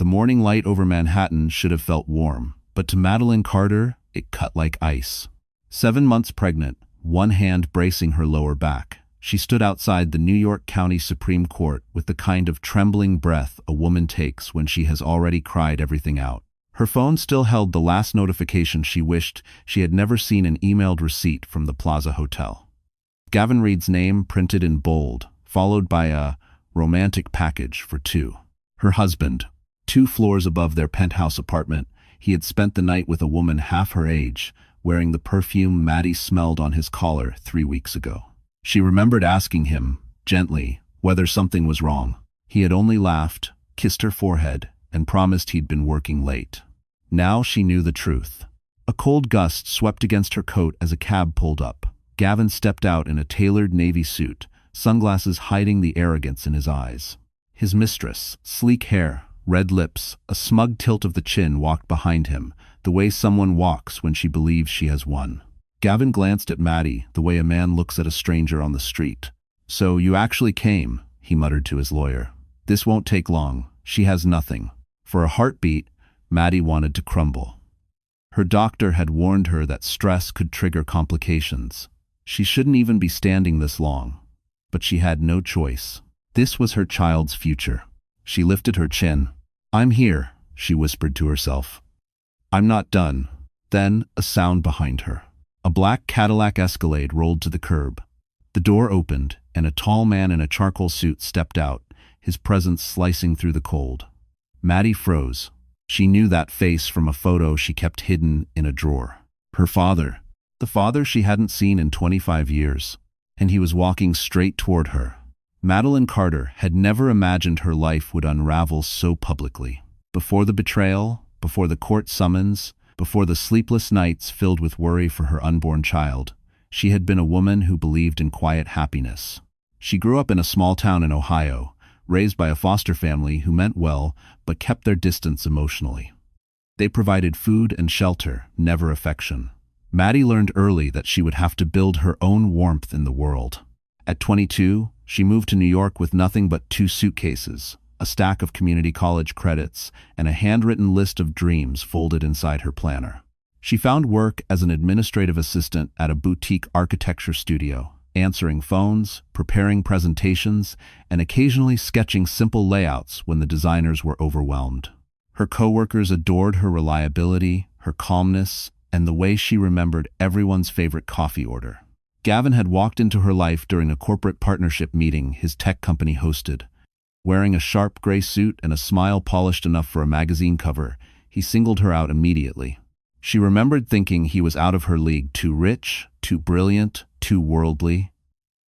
The morning light over Manhattan should have felt warm, but to Madeline Carter, it cut like ice. 7 months pregnant, one hand bracing her lower back, she stood outside the New York County Supreme Court with the kind of trembling breath a woman takes when she has already cried everything out. Her phone still held the last notification she wished she had never seen, an emailed receipt from the Plaza Hotel. Gavin Reed's name printed in bold, followed by a romantic package for two. Her husband, 2 floors above their penthouse apartment, he had spent the night with a woman half her age, wearing the perfume Maddie smelled on his collar 3 weeks ago. She remembered asking him, gently, whether something was wrong. He had only laughed, kissed her forehead, and promised he'd been working late. Now she knew the truth. A cold gust swept against her coat as a cab pulled up. Gavin stepped out in a tailored navy suit, sunglasses hiding the arrogance in his eyes. His mistress, sleek hair, red lips, a smug tilt of the chin, walked behind him, the way someone walks when she believes she has won. Gavin glanced at Maddie, the way a man looks at a stranger on the street. "So you actually came," he muttered to his lawyer. "This won't take long. She has nothing." For a heartbeat, Maddie wanted to crumble. Her doctor had warned her that stress could trigger complications. She shouldn't even be standing this long. But she had no choice. This was her child's future. She lifted her chin. "I'm here," she whispered to herself. "I'm not done." Then a sound behind her. A black Cadillac Escalade rolled to the curb. The door opened, and a tall man in a charcoal suit stepped out, his presence slicing through the cold. Maddie froze. She knew that face from a photo she kept hidden in a drawer. Her father. The father she hadn't seen in 25 years. And he was walking straight toward her. Madeline Carter had never imagined her life would unravel so publicly. Before the betrayal, before the court summons, before the sleepless nights filled with worry for her unborn child, she had been a woman who believed in quiet happiness. She grew up in a small town in Ohio, raised by a foster family who meant well but kept their distance emotionally. They provided food and shelter, never affection. Maddie learned early that she would have to build her own warmth in the world. At 22, she moved to New York with nothing but 2 suitcases, a stack of community college credits, and a handwritten list of dreams folded inside her planner. She found work as an administrative assistant at a boutique architecture studio, answering phones, preparing presentations, and occasionally sketching simple layouts when the designers were overwhelmed. Her coworkers adored her reliability, her calmness, and the way she remembered everyone's favorite coffee order. Gavin had walked into her life during a corporate partnership meeting his tech company hosted. Wearing a sharp gray suit and a smile polished enough for a magazine cover, he singled her out immediately. She remembered thinking he was out of her league, too rich, too brilliant, too worldly.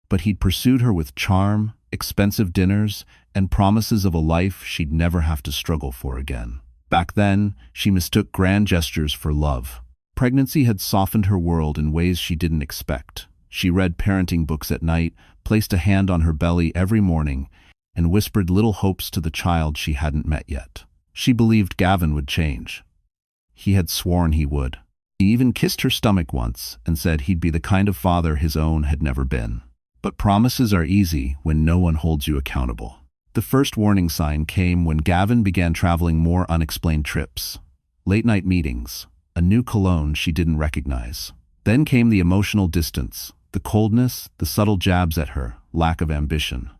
But he'd pursued her with charm, expensive dinners, and promises of a life she'd never have to struggle for again. Back then, she mistook grand gestures for love. Pregnancy had softened her world in ways she didn't expect. She read parenting books at night, placed a hand on her belly every morning, and whispered little hopes to the child she hadn't met yet. She believed Gavin would change. He had sworn he would. He even kissed her stomach once and said he'd be the kind of father his own had never been. But promises are easy when no one holds you accountable. The first warning sign came when Gavin began traveling more unexplained trips. Late-night meetings, a new cologne she didn't recognize. Then came the emotional distance, the coldness, the subtle jabs at her, lack of ambition.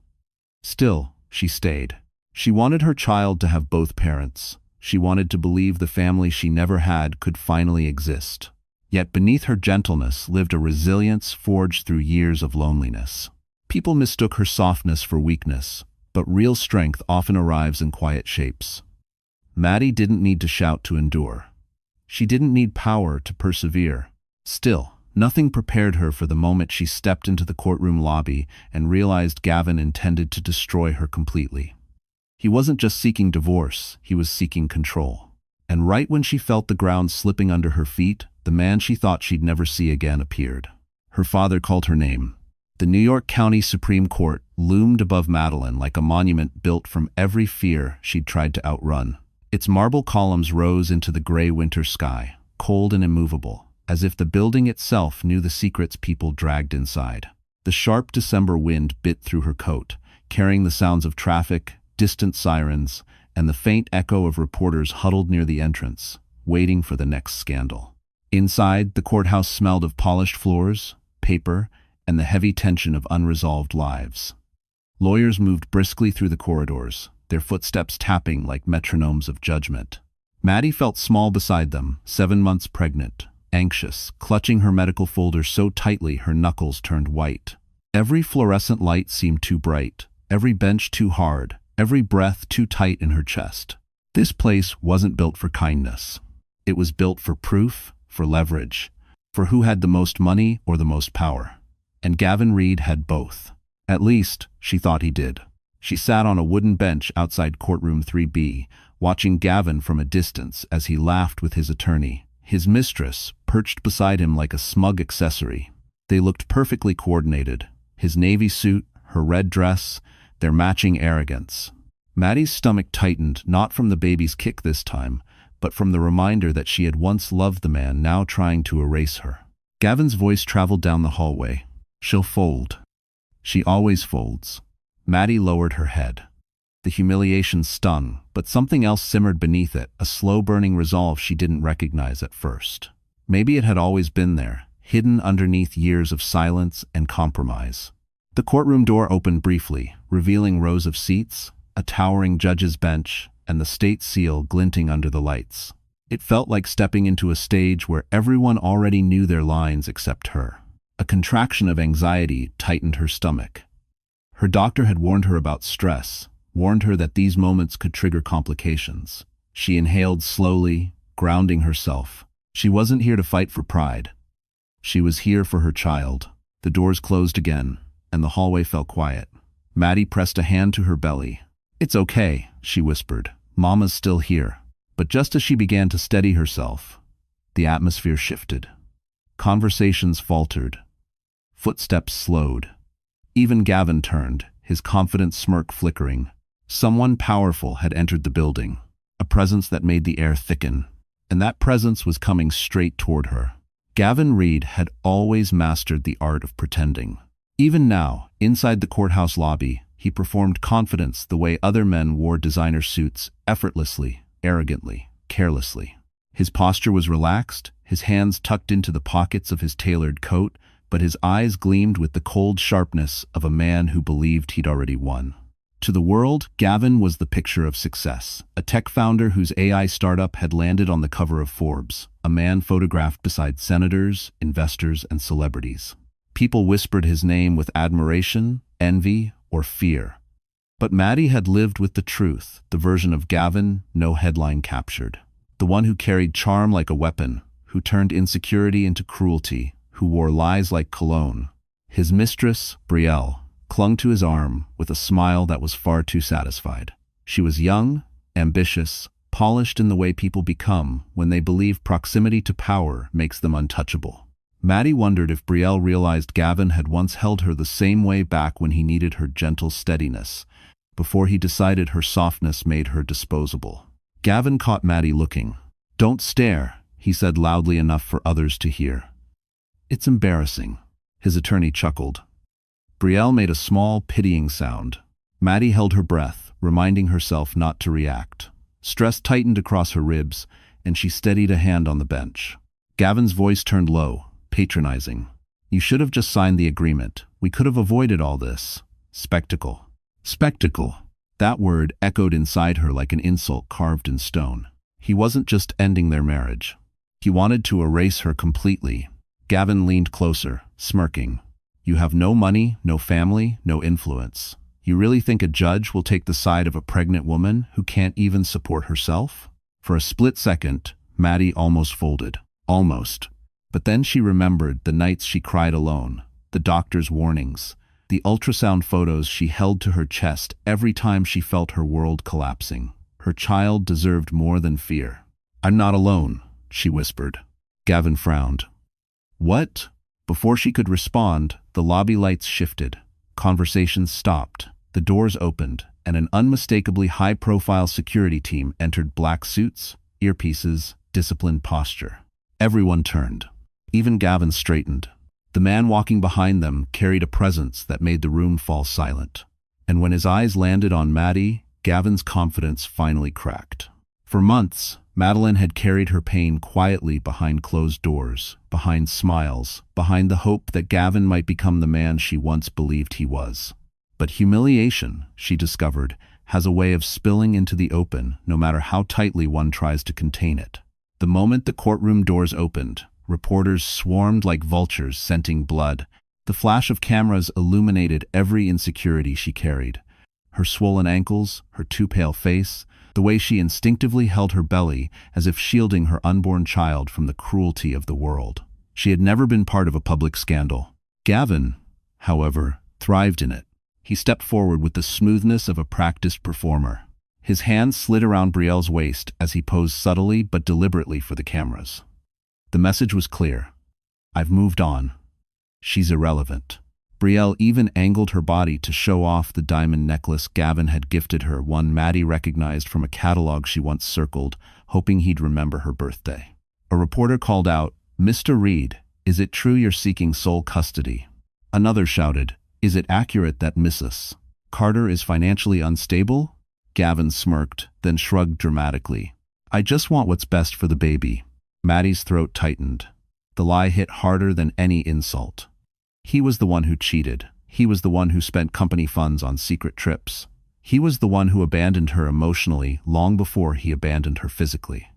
Still, she stayed. She wanted her child to have both parents. She wanted to believe the family she never had could finally exist. Yet beneath her gentleness lived a resilience forged through years of loneliness. People mistook her softness for weakness, but real strength often arrives in quiet shapes. Maddie didn't need to shout to endure. She didn't need power to persevere. Still, nothing prepared her for the moment she stepped into the courtroom lobby and realized Gavin intended to destroy her completely. He wasn't just seeking divorce, he was seeking control. And right when she felt the ground slipping under her feet, the man she thought she'd never see again appeared. Her father called her name. The New York County Supreme Court loomed above Madeline like a monument built from every fear she'd tried to outrun. Its marble columns rose into the gray winter sky, cold and immovable, as if the building itself knew the secrets people dragged inside. The sharp December wind bit through her coat, carrying the sounds of traffic, distant sirens, and the faint echo of reporters huddled near the entrance, waiting for the next scandal. Inside, the courthouse smelled of polished floors, paper, and the heavy tension of unresolved lives. Lawyers moved briskly through the corridors, their footsteps tapping like metronomes of judgment. Maddie felt small beside them, 7 months pregnant, anxious, clutching her medical folder so tightly her knuckles turned white. Every fluorescent light seemed too bright, every bench too hard, every breath too tight in her chest. This place wasn't built for kindness. It was built for proof, for leverage, for who had the most money or the most power. And Gavin Reed had both. At least, she thought he did. She sat on a wooden bench outside courtroom 3B, watching Gavin from a distance as he laughed with his attorney, his mistress, perched beside him like a smug accessory. They looked perfectly coordinated, his navy suit, her red dress, their matching arrogance. Maddie's stomach tightened, not from the baby's kick this time, but from the reminder that she had once loved the man now trying to erase her. Gavin's voice traveled down the hallway. "She'll fold. She always folds." Maddie lowered her head. The humiliation stung, but something else simmered beneath it, a slow-burning resolve she didn't recognize at first. Maybe it had always been there, hidden underneath years of silence and compromise. The courtroom door opened briefly, revealing rows of seats, a towering judge's bench, and the state seal glinting under the lights. It felt like stepping into a stage where everyone already knew their lines except her. A contraction of anxiety tightened her stomach. Her doctor had warned her about stress, warned her that these moments could trigger complications. She inhaled slowly, grounding herself. She wasn't here to fight for pride. She was here for her child. The doors closed again, and the hallway fell quiet. Maddie pressed a hand to her belly. "It's okay," she whispered. "Mama's still here." But just as she began to steady herself, the atmosphere shifted. Conversations faltered. Footsteps slowed. Even Gavin turned, his confident smirk flickering. Someone powerful had entered the building, a presence that made the air thicken, and that presence was coming straight toward her. Gavin Reed had always mastered the art of pretending. Even now, inside the courthouse lobby, he performed confidence the way other men wore designer suits, effortlessly, arrogantly, carelessly. His posture was relaxed, his hands tucked into the pockets of his tailored coat, but his eyes gleamed with the cold sharpness of a man who believed he'd already won. To the world, Gavin was the picture of success, a tech founder whose AI startup had landed on the cover of Forbes, a man photographed beside senators, investors, and celebrities. People whispered his name with admiration, envy, or fear. But Maddie had lived with the truth, the version of Gavin no headline captured. The one who carried charm like a weapon, who turned insecurity into cruelty, who wore lies like cologne. His mistress, Brielle, clung to his arm with a smile that was far too satisfied. She was young, ambitious, polished in the way people become when they believe proximity to power makes them untouchable. Maddie wondered if Brielle realized Gavin had once held her the same way back when he needed her gentle steadiness, before he decided her softness made her disposable. Gavin caught Maddie looking. "Don't stare," he said loudly enough for others to hear. "It's embarrassing." His attorney chuckled. Brielle made a small, pitying sound. Maddie held her breath, reminding herself not to react. Stress tightened across her ribs, and she steadied a hand on the bench. Gavin's voice turned low, patronizing. "You should have just signed the agreement. We could have avoided all this. Spectacle." Spectacle. That word echoed inside her like an insult carved in stone. He wasn't just ending their marriage. He wanted to erase her completely. Gavin leaned closer, smirking. "You have no money, no family, no influence. You really think a judge will take the side of a pregnant woman who can't even support herself?" For a split second, Maddie almost folded. Almost. But then she remembered the nights she cried alone, the doctor's warnings, the ultrasound photos she held to her chest every time she felt her world collapsing. Her child deserved more than fear. "I'm not alone," she whispered. Gavin frowned. "What?" Before she could respond, the lobby lights shifted. Conversations stopped. The doors opened, and an unmistakably high-profile security team entered black suits, earpieces, disciplined posture. Everyone turned. Even Gavin straightened. The man walking behind them carried a presence that made the room fall silent. And when his eyes landed on Maddie, Gavin's confidence finally cracked. For months, Madeline had carried her pain quietly behind closed doors, behind smiles, behind the hope that Gavin might become the man she once believed he was. But humiliation, she discovered, has a way of spilling into the open, no matter how tightly one tries to contain it. The moment the courtroom doors opened, reporters swarmed like vultures scenting blood. The flash of cameras illuminated every insecurity she carried. Her swollen ankles, her too pale face, the way she instinctively held her belly as if shielding her unborn child from the cruelty of the world. She had never been part of a public scandal. Gavin, however, thrived in it. He stepped forward with the smoothness of a practiced performer. His hands slid around Brielle's waist as he posed subtly but deliberately for the cameras. The message was clear. I've moved on. She's irrelevant. Brielle even angled her body to show off the diamond necklace Gavin had gifted her, one Maddie recognized from a catalog she once circled, hoping he'd remember her birthday. A reporter called out, "Mr. Reed, is it true you're seeking sole custody?" Another shouted, "Is it accurate that Mrs. Carter is financially unstable?" Gavin smirked, then shrugged dramatically. "I just want what's best for the baby." Maddie's throat tightened. The lie hit harder than any insult. He was the one who cheated. He was the one who spent company funds on secret trips. He was the one who abandoned her emotionally long before he abandoned her physically.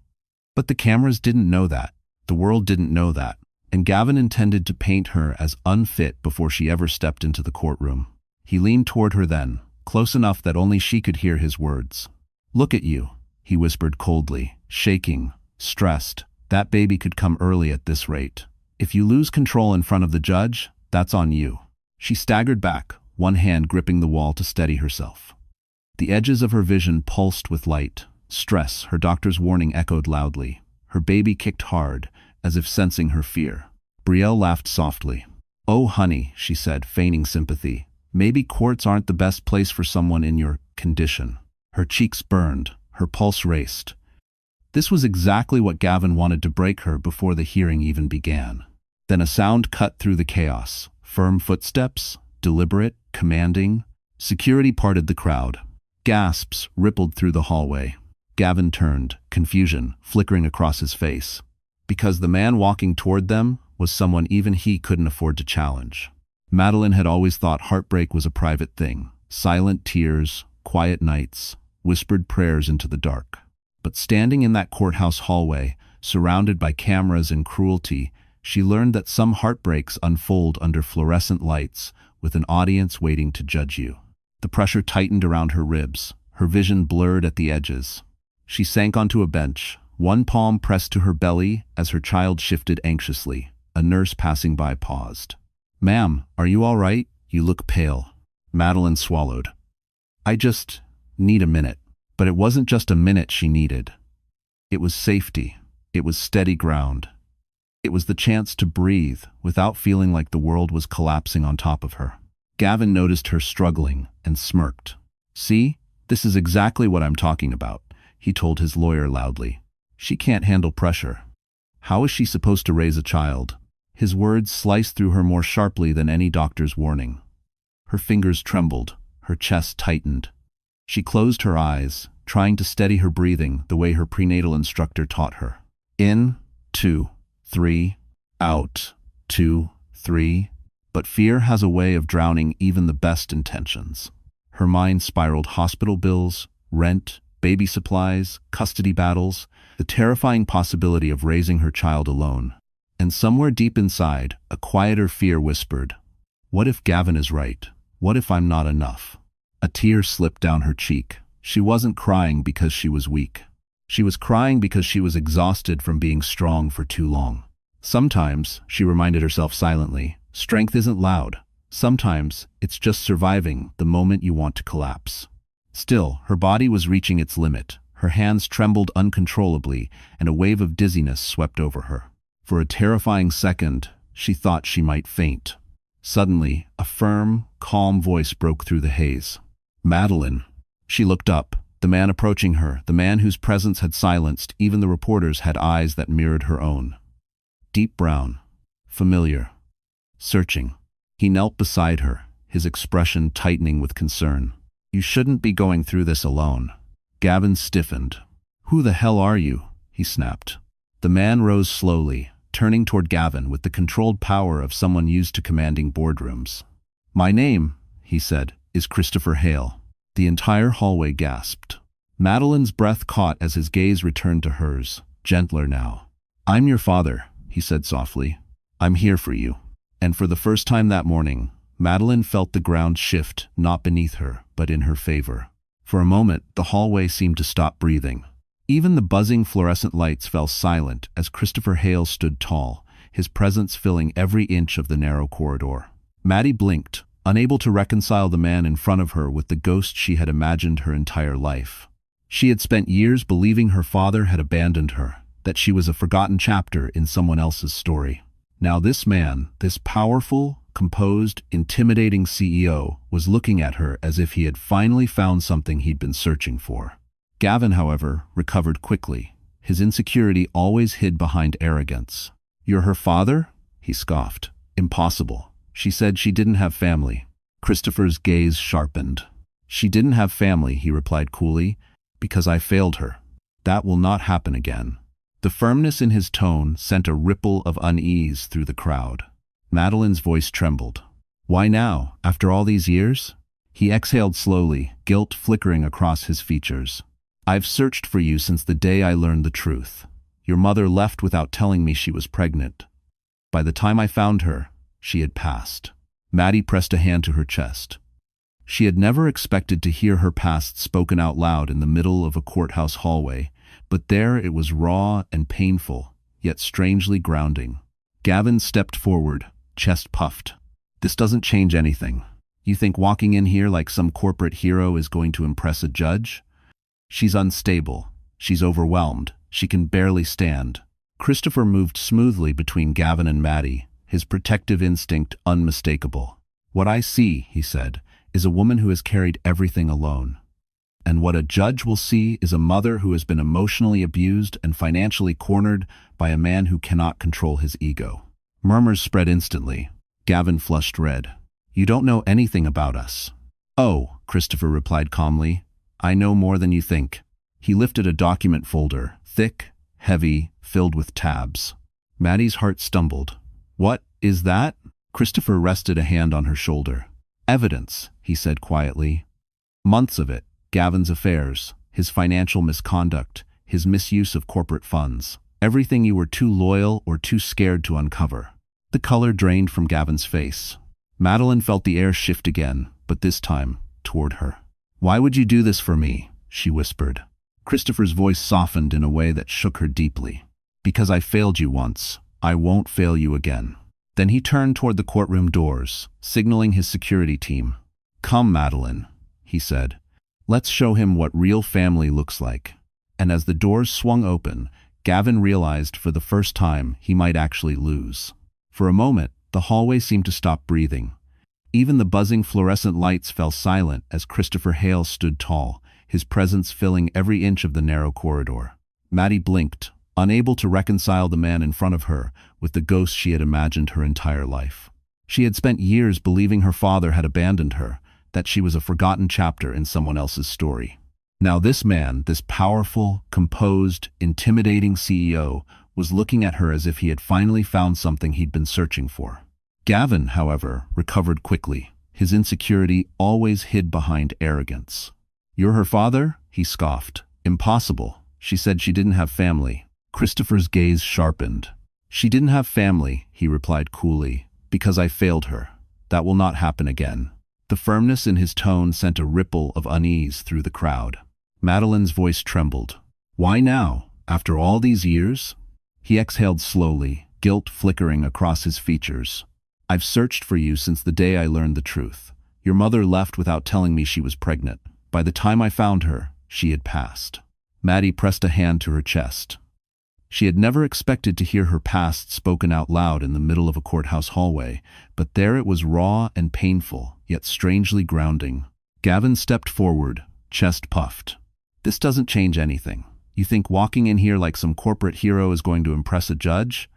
But the cameras didn't know that. The world didn't know that. And Gavin intended to paint her as unfit before she ever stepped into the courtroom. He leaned toward her then, close enough that only she could hear his words. "Look at you," he whispered coldly, shaking, stressed. "That baby could come early at this rate. If you lose control in front of the judge, that's on you." She staggered back, one hand gripping the wall to steady herself. The edges of her vision pulsed with light. Stress, her doctor's warning, echoed loudly. Her baby kicked hard, as if sensing her fear. Brielle laughed softly. "Oh, honey," she said, feigning sympathy. "Maybe courts aren't the best place for someone in your condition." Her cheeks burned, her pulse raced. This was exactly what Gavin wanted to break her before the hearing even began. Then a sound cut through the chaos. Firm footsteps, deliberate, commanding. Security parted the crowd. Gasps rippled through the hallway. Gavin turned, confusion flickering across his face. Because the man walking toward them was someone even he couldn't afford to challenge. Madeline had always thought heartbreak was a private thing. Silent tears, quiet nights, whispered prayers into the dark. But standing in that courthouse hallway, surrounded by cameras and cruelty, she learned that some heartbreaks unfold under fluorescent lights, with an audience waiting to judge you. The pressure tightened around her ribs, her vision blurred at the edges. She sank onto a bench, one palm pressed to her belly as her child shifted anxiously. A nurse passing by paused. "Ma'am, are you all right? You look pale." Madeline swallowed. "I just need a minute." But it wasn't just a minute she needed. It was safety. It was steady ground. It was the chance to breathe without feeling like the world was collapsing on top of her. Gavin noticed her struggling and smirked. "See, this is exactly what I'm talking about," he told his lawyer loudly. "She can't handle pressure. How is she supposed to raise a child?" His words sliced through her more sharply than any doctor's warning. Her fingers trembled, her chest tightened. She closed her eyes, trying to steady her breathing the way her prenatal instructor taught her. In, 2, 3, out, 2, 3. But fear has a way of drowning even the best intentions. Her mind spiraled hospital bills, rent, baby supplies, custody battles, the terrifying possibility of raising her child alone. And somewhere deep inside, a quieter fear whispered, "What if Gavin is right? What if I'm not enough?" A tear slipped down her cheek. She wasn't crying because she was weak. She was crying because she was exhausted from being strong for too long. Sometimes, she reminded herself silently, strength isn't loud. Sometimes, it's just surviving the moment you want to collapse. Still, her body was reaching its limit. Her hands trembled uncontrollably, and a wave of dizziness swept over her. For a terrifying second, she thought she might faint. Suddenly, a firm, calm voice broke through the haze. "Madeline." She looked up. The man approaching her, the man whose presence had silenced even the reporters, had eyes that mirrored her own. Deep brown. Familiar. Searching. He knelt beside her, his expression tightening with concern. You shouldn't be going through this alone. Gavin stiffened. Who the hell are you? He snapped. The man rose slowly, turning toward Gavin with the controlled power of someone used to commanding boardrooms. My name, he said, is Christopher Hale. The entire hallway gasped. Madeline's breath caught as his gaze returned to hers, gentler now. I'm your father, he said softly. I'm here for you. And for the first time that morning, Madeline felt the ground shift, not beneath her, but in her favor. For a moment, the hallway seemed to stop breathing. Even the buzzing fluorescent lights fell silent as Christopher Hale stood tall, his presence filling every inch of the narrow corridor. Maddie blinked, unable to reconcile the man in front of her with the ghost she had imagined her entire life. She had spent years believing her father had abandoned her, that she was a forgotten chapter in someone else's story. Now this man, this powerful, composed, intimidating CEO, was looking at her as if he had finally found something he'd been searching for. Gavin, however, recovered quickly. His insecurity always hid behind arrogance. You're her father? He scoffed. Impossible. She said she didn't have family. Christopher's gaze sharpened. She didn't have family, he replied coolly, because I failed her. That will not happen again. The firmness in his tone sent a ripple of unease through the crowd. Madeline's voice trembled. Why now, after all these years? He exhaled slowly, guilt flickering across his features. I've searched for you since the day I learned the truth. Your mother left without telling me she was pregnant. By the time I found her, she had passed. Maddie pressed a hand to her chest. She had never expected to hear her past spoken out loud in the middle of a courthouse hallway, but there it was raw and painful, yet strangely grounding. Gavin stepped forward, chest puffed. This doesn't change anything. You think walking in here like some corporate hero is going to impress a judge? She's unstable. She's overwhelmed. She can barely stand. Christopher moved smoothly between Gavin and Maddie, his protective instinct unmistakable. What I see, he said, is a woman who has carried everything alone. And what a judge will see is a mother who has been emotionally abused and financially cornered by a man who cannot control his ego. Murmurs spread instantly. Gavin flushed red. You don't know anything about us. Oh, Christopher replied calmly. I know more than you think. He lifted a document folder, thick, heavy, filled with tabs. Maddie's heart stumbled. What is that? Christopher rested a hand on her shoulder. Evidence, he said quietly. Months of it. Gavin's affairs, his financial misconduct, his misuse of corporate funds. Everything you were too loyal or too scared to uncover. The color drained from Gavin's face. Madeline felt the air shift again, but this time toward her. Why would you do this for me? She whispered. Christopher's voice softened in a way that shook her deeply. Because I failed you once, I won't fail you again. Then he turned toward the courtroom doors, signaling his security team. Come, Madeline, he said. Let's show him what real family looks like. And as the doors swung open, Gavin realized for the first time he might actually lose. For a moment, the hallway seemed to stop breathing. Even the buzzing fluorescent lights fell silent as Christopher Hale stood tall, his presence filling every inch of the narrow corridor. Maddie blinked, unable to reconcile the man in front of her with the ghost she had imagined her entire life. She had spent years believing her father had abandoned her, that she was a forgotten chapter in someone else's story. Now this man, this powerful, composed, intimidating CEO, was looking at her as if he had finally found something he'd been searching for. Gavin, however, recovered quickly. His insecurity always hid behind arrogance. You're her father? He scoffed. Impossible. She said she didn't have family. Christopher's gaze sharpened. She didn't have family, he replied coolly, because I failed her. That will not happen again. The firmness in his tone sent a ripple of unease through the crowd. Madeline's voice trembled. Why now, after all these years? He exhaled slowly, guilt flickering across his features. I've searched for you since the day I learned the truth. Your mother left without telling me she was pregnant. By the time I found her, she had passed. Maddie pressed a hand to her chest. She had never expected to hear her past spoken out loud in the middle of a courthouse hallway, but there it was raw and painful, yet strangely grounding. Gavin stepped forward, chest puffed. This doesn't change anything. You think walking in here like some corporate hero is going to impress a judge?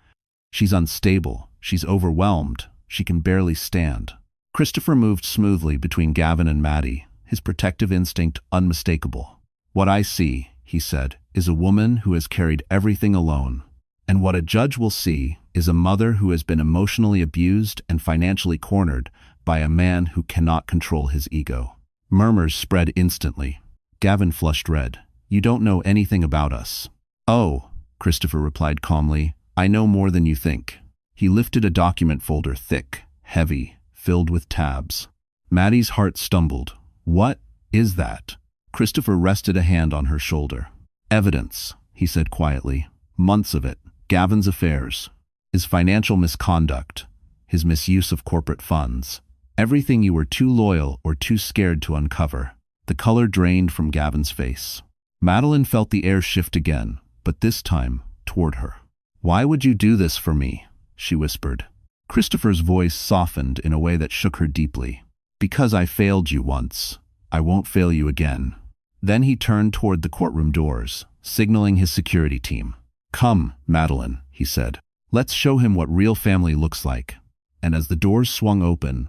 She's unstable. She's overwhelmed. She can barely stand. Christopher moved smoothly between Gavin and Maddie, his protective instinct unmistakable. "What I see," he said, "is a woman who has carried everything alone. And what a judge will see is a mother who has been emotionally abused and financially cornered by a man who cannot control his ego." Murmurs spread instantly. Gavin flushed red. "You don't know anything about us." "Oh," Christopher replied calmly, "I know more than you think." He lifted a document folder, thick, heavy, filled with tabs. Maddie's heart stumbled. "What is that?" Christopher rested a hand on her shoulder. "Evidence," he said quietly. "Months of it. Gavin's affairs, his financial misconduct, his misuse of corporate funds. Everything you were too loyal or too scared to uncover." The color drained from Gavin's face. Madeline felt the air shift again, but this time toward her. "Why would you do this for me?" she whispered. Christopher's voice softened in a way that shook her deeply. "Because I failed you once. I won't fail you again." Then he turned toward the courtroom doors, signaling his security team. "Come, Madeline," he said. "Let's show him what real family looks like." And as the doors swung open,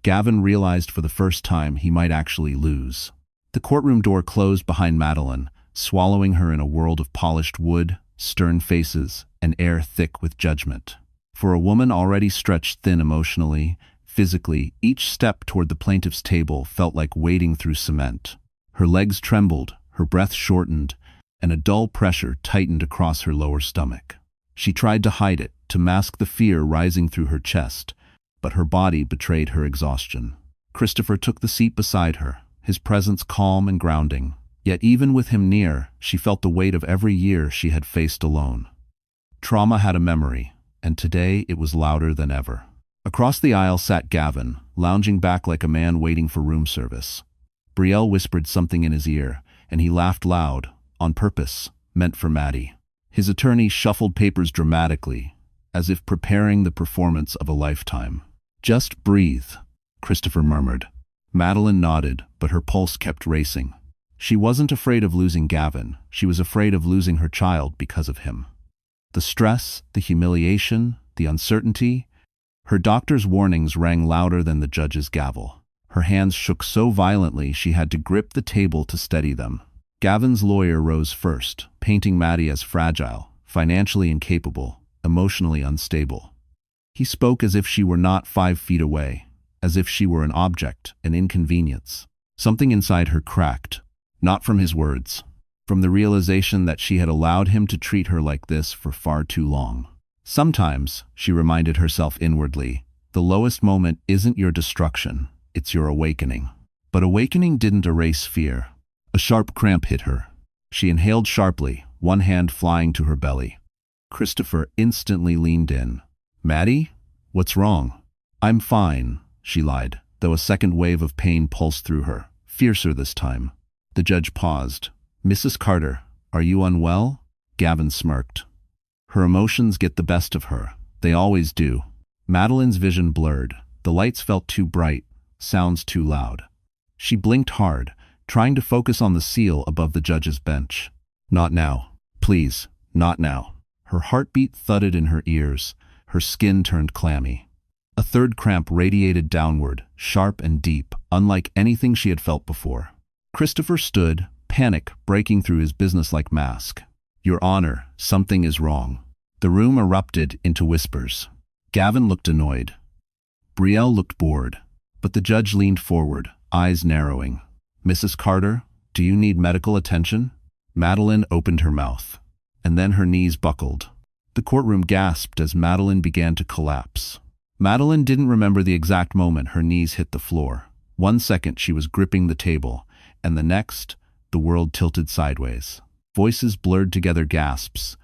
Gavin realized for the first time he might actually lose. The courtroom door closed behind Madeline, swallowing her in a world of polished wood, stern faces, and air thick with judgment. For a woman already stretched thin emotionally, physically, each step toward the plaintiff's table felt like wading through cement. Her legs trembled, her breath shortened, and a dull pressure tightened across her lower stomach. She tried to hide it, to mask the fear rising through her chest, but her body betrayed her exhaustion. Christopher took the seat beside her, his presence calm and grounding. Yet even with him near, she felt the weight of every year she had faced alone. Trauma had a memory, and today it was louder than ever. Across the aisle sat Gavin, lounging back like a man waiting for room service. Brielle whispered something in his ear, and he laughed loud, on purpose, meant for Maddie. His attorney shuffled papers dramatically, as if preparing the performance of a lifetime. "Just breathe," Christopher murmured. Madeline nodded, but her pulse kept racing. She wasn't afraid of losing Gavin. She was afraid of losing her child because of him. The stress, the humiliation, the uncertainty. Her doctor's warnings rang louder than the judge's gavel. Her hands shook so violently she had to grip the table to steady them. Gavin's lawyer rose first, painting Maddie as fragile, financially incapable, emotionally unstable. He spoke as if she were not 5 feet away, as if she were an object, an inconvenience. Something inside her cracked, not from his words, from the realization that she had allowed him to treat her like this for far too long. Sometimes, she reminded herself inwardly, the lowest moment isn't your destruction, it's your awakening. But awakening didn't erase fear. A sharp cramp hit her. She inhaled sharply, one hand flying to her belly. Christopher instantly leaned in. "Maddie? What's wrong?" "I'm fine," she lied, though a second wave of pain pulsed through her, fiercer this time. The judge paused. "Mrs. Carter, are you unwell?" Gavin smirked. Her emotions get the best of her. They always do. Madeline's vision blurred. The lights felt too bright, sounds too loud. She blinked hard, trying to focus on the seal above the judge's bench. "Not now. Please, not now." Her heartbeat thudded in her ears. Her skin turned clammy. A third cramp radiated downward, sharp and deep, unlike anything she had felt before. Christopher stood, panic breaking through his businesslike mask. "Your Honor, something is wrong." The room erupted into whispers. Gavin looked annoyed. Brielle looked bored. But the judge leaned forward, eyes narrowing. "Mrs. Carter, do you need medical attention?" Madeline opened her mouth, and then her knees buckled. The courtroom gasped as Madeline began to collapse. Madeline didn't remember the exact moment her knees hit the floor. 1 second she was gripping the table, and the next, the world tilted sideways. Voices blurred together, gasps.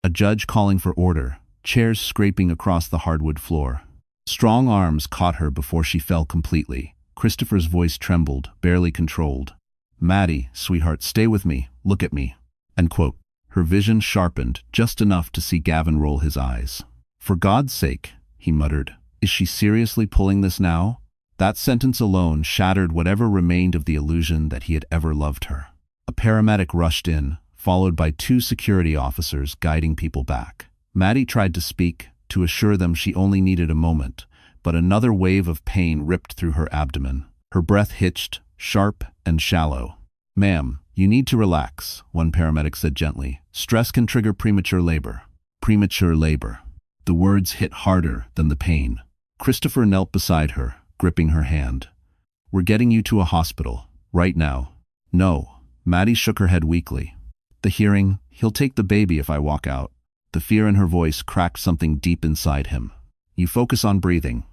A judge calling for order, chairs scraping across the hardwood floor. Strong arms caught her before she fell completely. Christopher's voice trembled, barely controlled. "Maddie, sweetheart, stay with me. Look at me." End quote. Her vision sharpened, just enough to see Gavin roll his eyes. "For God's sake," he muttered. "Is she seriously pulling this now?" That sentence alone shattered whatever remained of the illusion that he had ever loved her. A paramedic rushed in, followed by 2 security officers guiding people back. Maddie tried to speak, to assure them she only needed a moment, but another wave of pain ripped through her abdomen. Her breath hitched, sharp and shallow. "Ma'am, you need to relax," one paramedic said gently. "Stress can trigger premature labor." Premature labor. The words hit harder than the pain. Christopher knelt beside her, gripping her hand. "We're getting you to a hospital. Right now." "No." Maddie shook her head weakly. "The hearing, he'll take the baby if I walk out." The fear in her voice cracked something deep inside him. "You focus on breathing.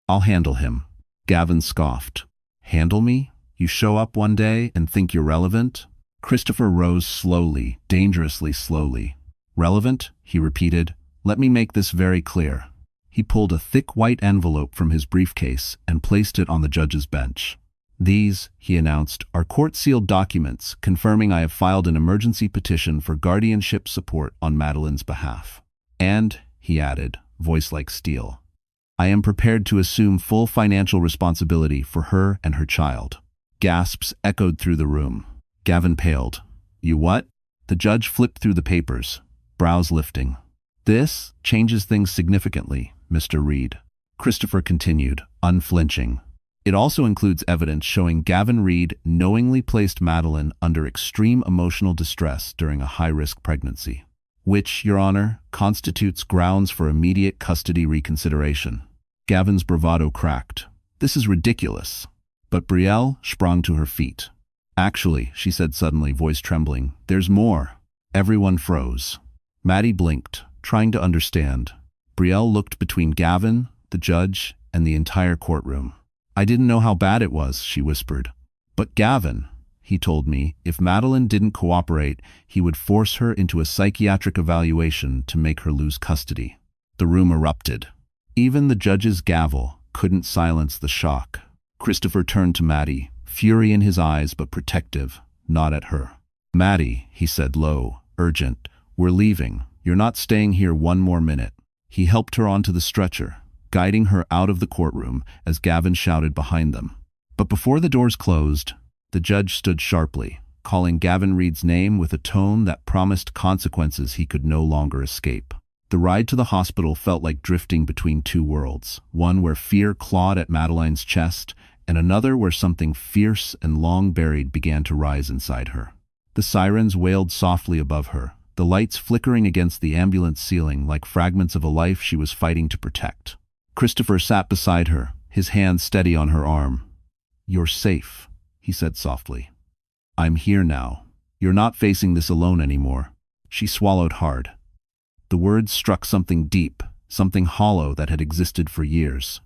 I'll handle him." Gavin scoffed. "Handle me? You show up one day and think you're relevant?" Christopher rose slowly, dangerously slowly. "Relevant?" he repeated. "Let me make this very clear." He pulled a thick white envelope from his briefcase and placed it on the judge's bench. "These," he announced, "are court-sealed documents confirming I have filed an emergency petition for guardianship support on Madeline's behalf. And," he added, voice like steel, "I am prepared to assume full financial responsibility for her and her child." Gasps echoed through the room. Gavin paled. "You what?" The judge flipped through the papers, brows lifting. "This changes things significantly, Mr. Reed," Christopher continued, unflinching. "It also includes evidence showing Gavin Reed knowingly placed Madeline under extreme emotional distress during a high-risk pregnancy, which, Your Honor, constitutes grounds for immediate custody reconsideration." Gavin's bravado cracked. "This is ridiculous." But Brielle sprang to her feet. "Actually," she said suddenly, voice trembling, "there's more." Everyone froze. Maddie blinked, trying to understand. Brielle looked between Gavin, the judge, and the entire courtroom. "I didn't know how bad it was," she whispered. "But Gavin, he told me, if Madeline didn't cooperate, he would force her into a psychiatric evaluation to make her lose custody." The room erupted. Even the judge's gavel couldn't silence the shock. Christopher turned to Maddie, fury in his eyes but protective, not at her. "Maddie," he said low, urgent, "we're leaving. You're not staying here one more minute." He helped her onto the stretcher, guiding her out of the courtroom as Gavin shouted behind them. But before the doors closed, the judge stood sharply, calling Gavin Reed's name with a tone that promised consequences he could no longer escape. The ride to the hospital felt like drifting between two worlds, one where fear clawed at Madeline's chest, and another where something fierce and long buried began to rise inside her. The sirens wailed softly above her, the lights flickering against the ambulance ceiling like fragments of a life she was fighting to protect. Christopher sat beside her, his hand steady on her arm. "You're safe," he said softly. "I'm here now. You're not facing this alone anymore." She swallowed hard. The words struck something deep, something hollow that had existed for years.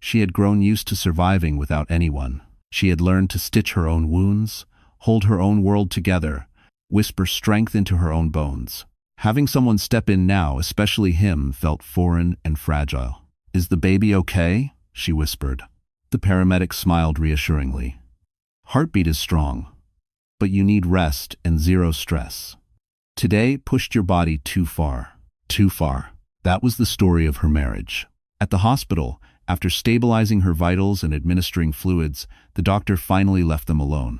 She had grown used to surviving without anyone. She had learned to stitch her own wounds, hold her own world together, whisper strength into her own bones. Having someone step in now, especially him, felt foreign and fragile. "Is the baby okay?" she whispered. The paramedic smiled reassuringly. "Heartbeat is strong, but you need rest and zero stress. Today pushed your body too far." Too far. That was the story of her marriage. At the hospital, after stabilizing her vitals and administering fluids, the doctor finally left them alone.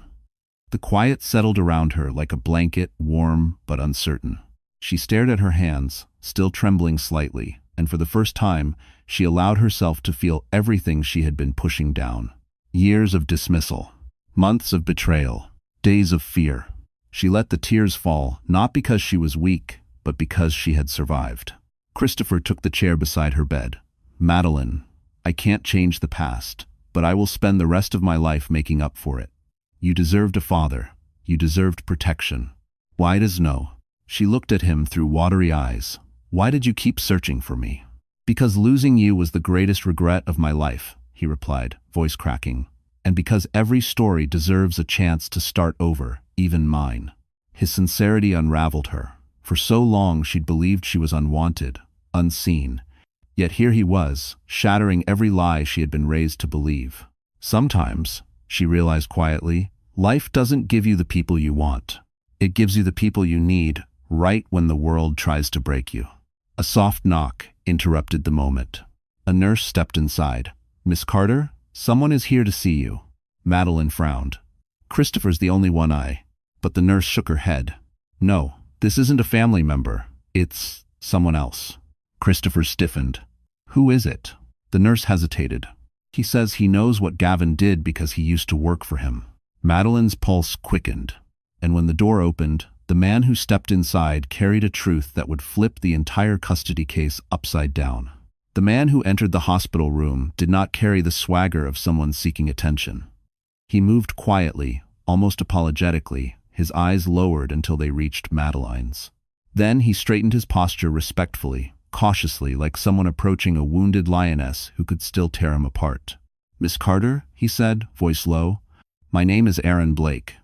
The quiet settled around her like a blanket, warm but uncertain. She stared at her hands, still trembling slightly, and for the first time, she allowed herself to feel everything she had been pushing down. Years of dismissal, months of betrayal, days of fear. She let the tears fall, not because she was weak, but because she had survived. Christopher took the chair beside her bed. "Madeline, I can't change the past, but I will spend the rest of my life making up for it. You deserved a father. You deserved protection. Why does no?" She looked at him through watery eyes. "Why did you keep searching for me?" "Because losing you was the greatest regret of my life," he replied, voice cracking. "And because every story deserves a chance to start over, even mine." His sincerity unraveled her. For so long she'd believed she was unwanted, unseen. Yet here he was, shattering every lie she had been raised to believe. Sometimes, she realized quietly, life doesn't give you the people you want. It gives you the people you need, right when the world tries to break you. A soft knock interrupted the moment. A nurse stepped inside. "Miss Carter, someone is here to see you." Madeline frowned. "Christopher's the only one But the nurse shook her head. "No, this isn't a family member. It's someone else." Christopher stiffened. "Who is it?" The nurse hesitated. He says he knows what Gavin did because he used to work for him. Madeline's pulse quickened, and when the door opened, the man who stepped inside carried a truth that would flip the entire custody case upside down. The man who entered the hospital room did not carry the swagger of someone seeking attention. He moved quietly, almost apologetically, his eyes lowered until they reached Madeline's. Then he straightened his posture respectfully, cautiously, like someone approaching a wounded lioness who could still tear him apart. "Miss Carter," he said, voice low, "my name is Aaron Blake.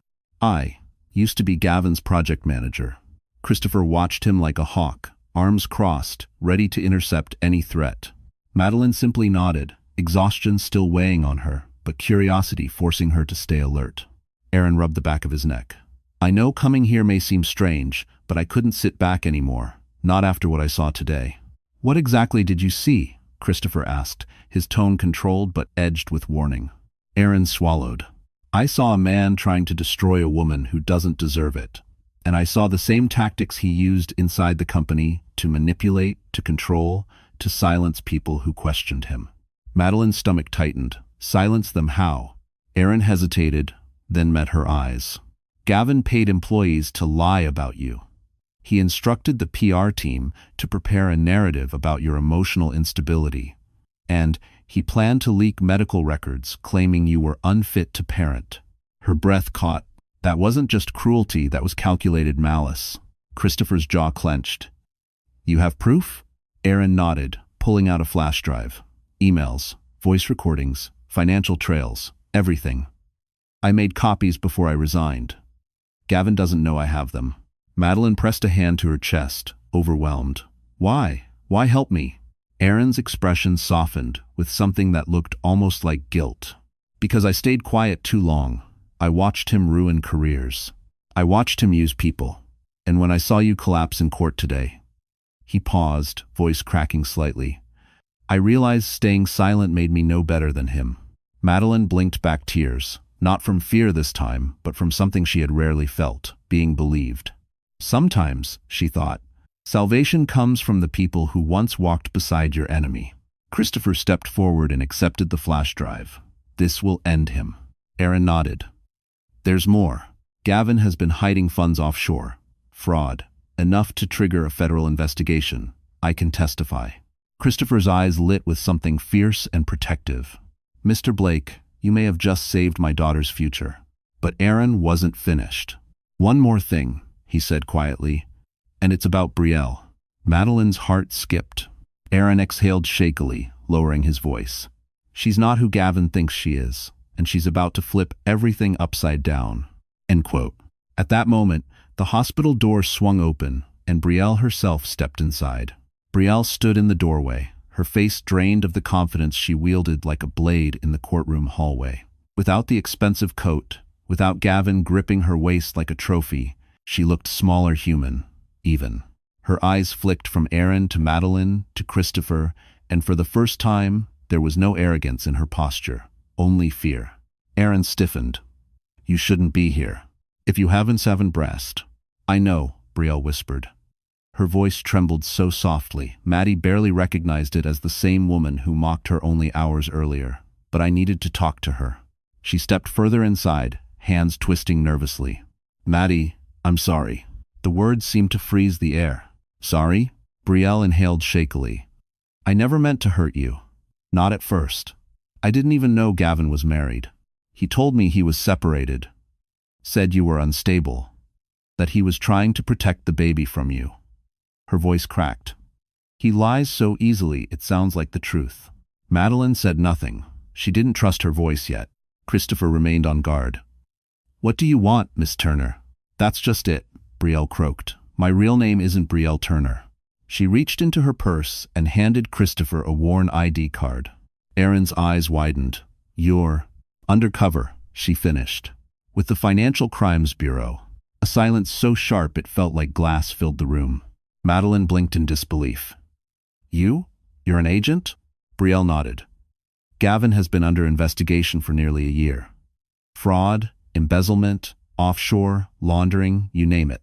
I used to be Gavin's project manager." Christopher watched him like a hawk, arms crossed, ready to intercept any threat. Madeline simply nodded, exhaustion still weighing on her, but curiosity forcing her to stay alert. Aaron rubbed the back of his neck. "I know coming here may seem strange, but I couldn't sit back anymore, not after what I saw today." "What exactly did you see?" Christopher asked, his tone controlled but edged with warning. Aaron swallowed. "I saw a man trying to destroy a woman who doesn't deserve it. And I saw the same tactics he used inside the company to manipulate, to control, to silence people who questioned him." Madeline's stomach tightened. Silence them how? Aaron hesitated, then met her eyes. "Gavin paid employees to lie about you. He instructed the PR team to prepare a narrative about your emotional instability. And he planned to leak medical records claiming you were unfit to parent." Her breath caught. That wasn't just cruelty, that was calculated malice. Christopher's jaw clenched. "You have proof?" Aaron nodded, pulling out a flash drive. "Emails, voice recordings, financial trails, everything. I made copies before I resigned. Gavin doesn't know I have them." Madeline pressed a hand to her chest, overwhelmed. "Why? Why help me?" Aaron's expression softened with something that looked almost like guilt. "Because I stayed quiet too long. I watched him ruin careers. I watched him use people. And when I saw you collapse in court today..." He paused, voice cracking slightly. "I realized staying silent made me no better than him." Madeline blinked back tears, not from fear this time, but from something she had rarely felt, being believed. Sometimes, she thought, salvation comes from the people who once walked beside your enemy. Christopher stepped forward and accepted the flash drive. "This will end him." Aaron nodded. "There's more. Gavin has been hiding funds offshore. Fraud. Enough to trigger a federal investigation. I can testify." Christopher's eyes lit with something fierce and protective. "Mr. Blake, you may have just saved my daughter's future." But Aaron wasn't finished. "One more thing," he said quietly, "and it's about Brielle." Madeline's heart skipped. Aaron exhaled shakily, lowering his voice. "She's not who Gavin thinks she is, and she's about to flip everything upside down." End quote. At that moment, the hospital door swung open, and Brielle herself stepped inside. Brielle stood in the doorway, her face drained of the confidence she wielded like a blade in the courtroom hallway. Without the expensive coat, without Gavin gripping her waist like a trophy, she looked smaller human, even. Her eyes flicked from Aaron to Madeline to Christopher, and for the first time, there was no arrogance in her posture, only fear. Aaron stiffened. "You shouldn't be here. If you haven't seven breast." "I know," Brielle whispered. Her voice trembled so softly, Maddie barely recognized it as the same woman who mocked her only hours earlier. "But I needed to talk to her." She stepped further inside, hands twisting nervously. "Maddie, I'm sorry." The words seemed to freeze the air. "Sorry?" Brielle inhaled shakily. "I never meant to hurt you. Not at first. I didn't even know Gavin was married. He told me he was separated. Said you were unstable. That he was trying to protect the baby from you." Her voice cracked. "He lies so easily it sounds like the truth." Madeline said nothing. She didn't trust her voice yet. Christopher remained on guard. "What do you want, Miss Turner?" "That's just it," Brielle croaked. "My real name isn't Brielle Turner." She reached into her purse and handed Christopher a worn ID card. Aaron's eyes widened. "You're undercover," she finished. "With the Financial Crimes Bureau." A silence so sharp it felt like glass filled the room. Madeline blinked in disbelief. "You? You're an agent?" Brielle nodded. "Gavin has been under investigation for nearly a year. Fraud, embezzlement, offshore, laundering, you name it.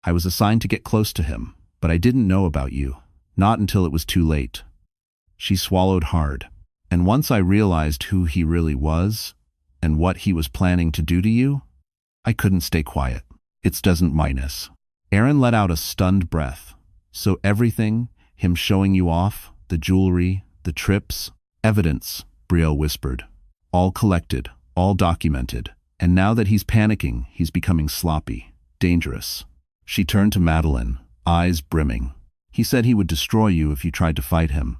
I was assigned to get close to him, but I didn't know about you. Not until it was too late." She swallowed hard. And once I realized who he really was and what he was planning to do to you, I couldn't stay quiet. It doesn't minus. Aaron let out a stunned breath. So everything, him showing you off, the jewelry, the trips, evidence, Brielle whispered. All collected, all documented. And now that he's panicking, he's becoming sloppy, dangerous. She turned to Madeline, eyes brimming. He said he would destroy you if you tried to fight him.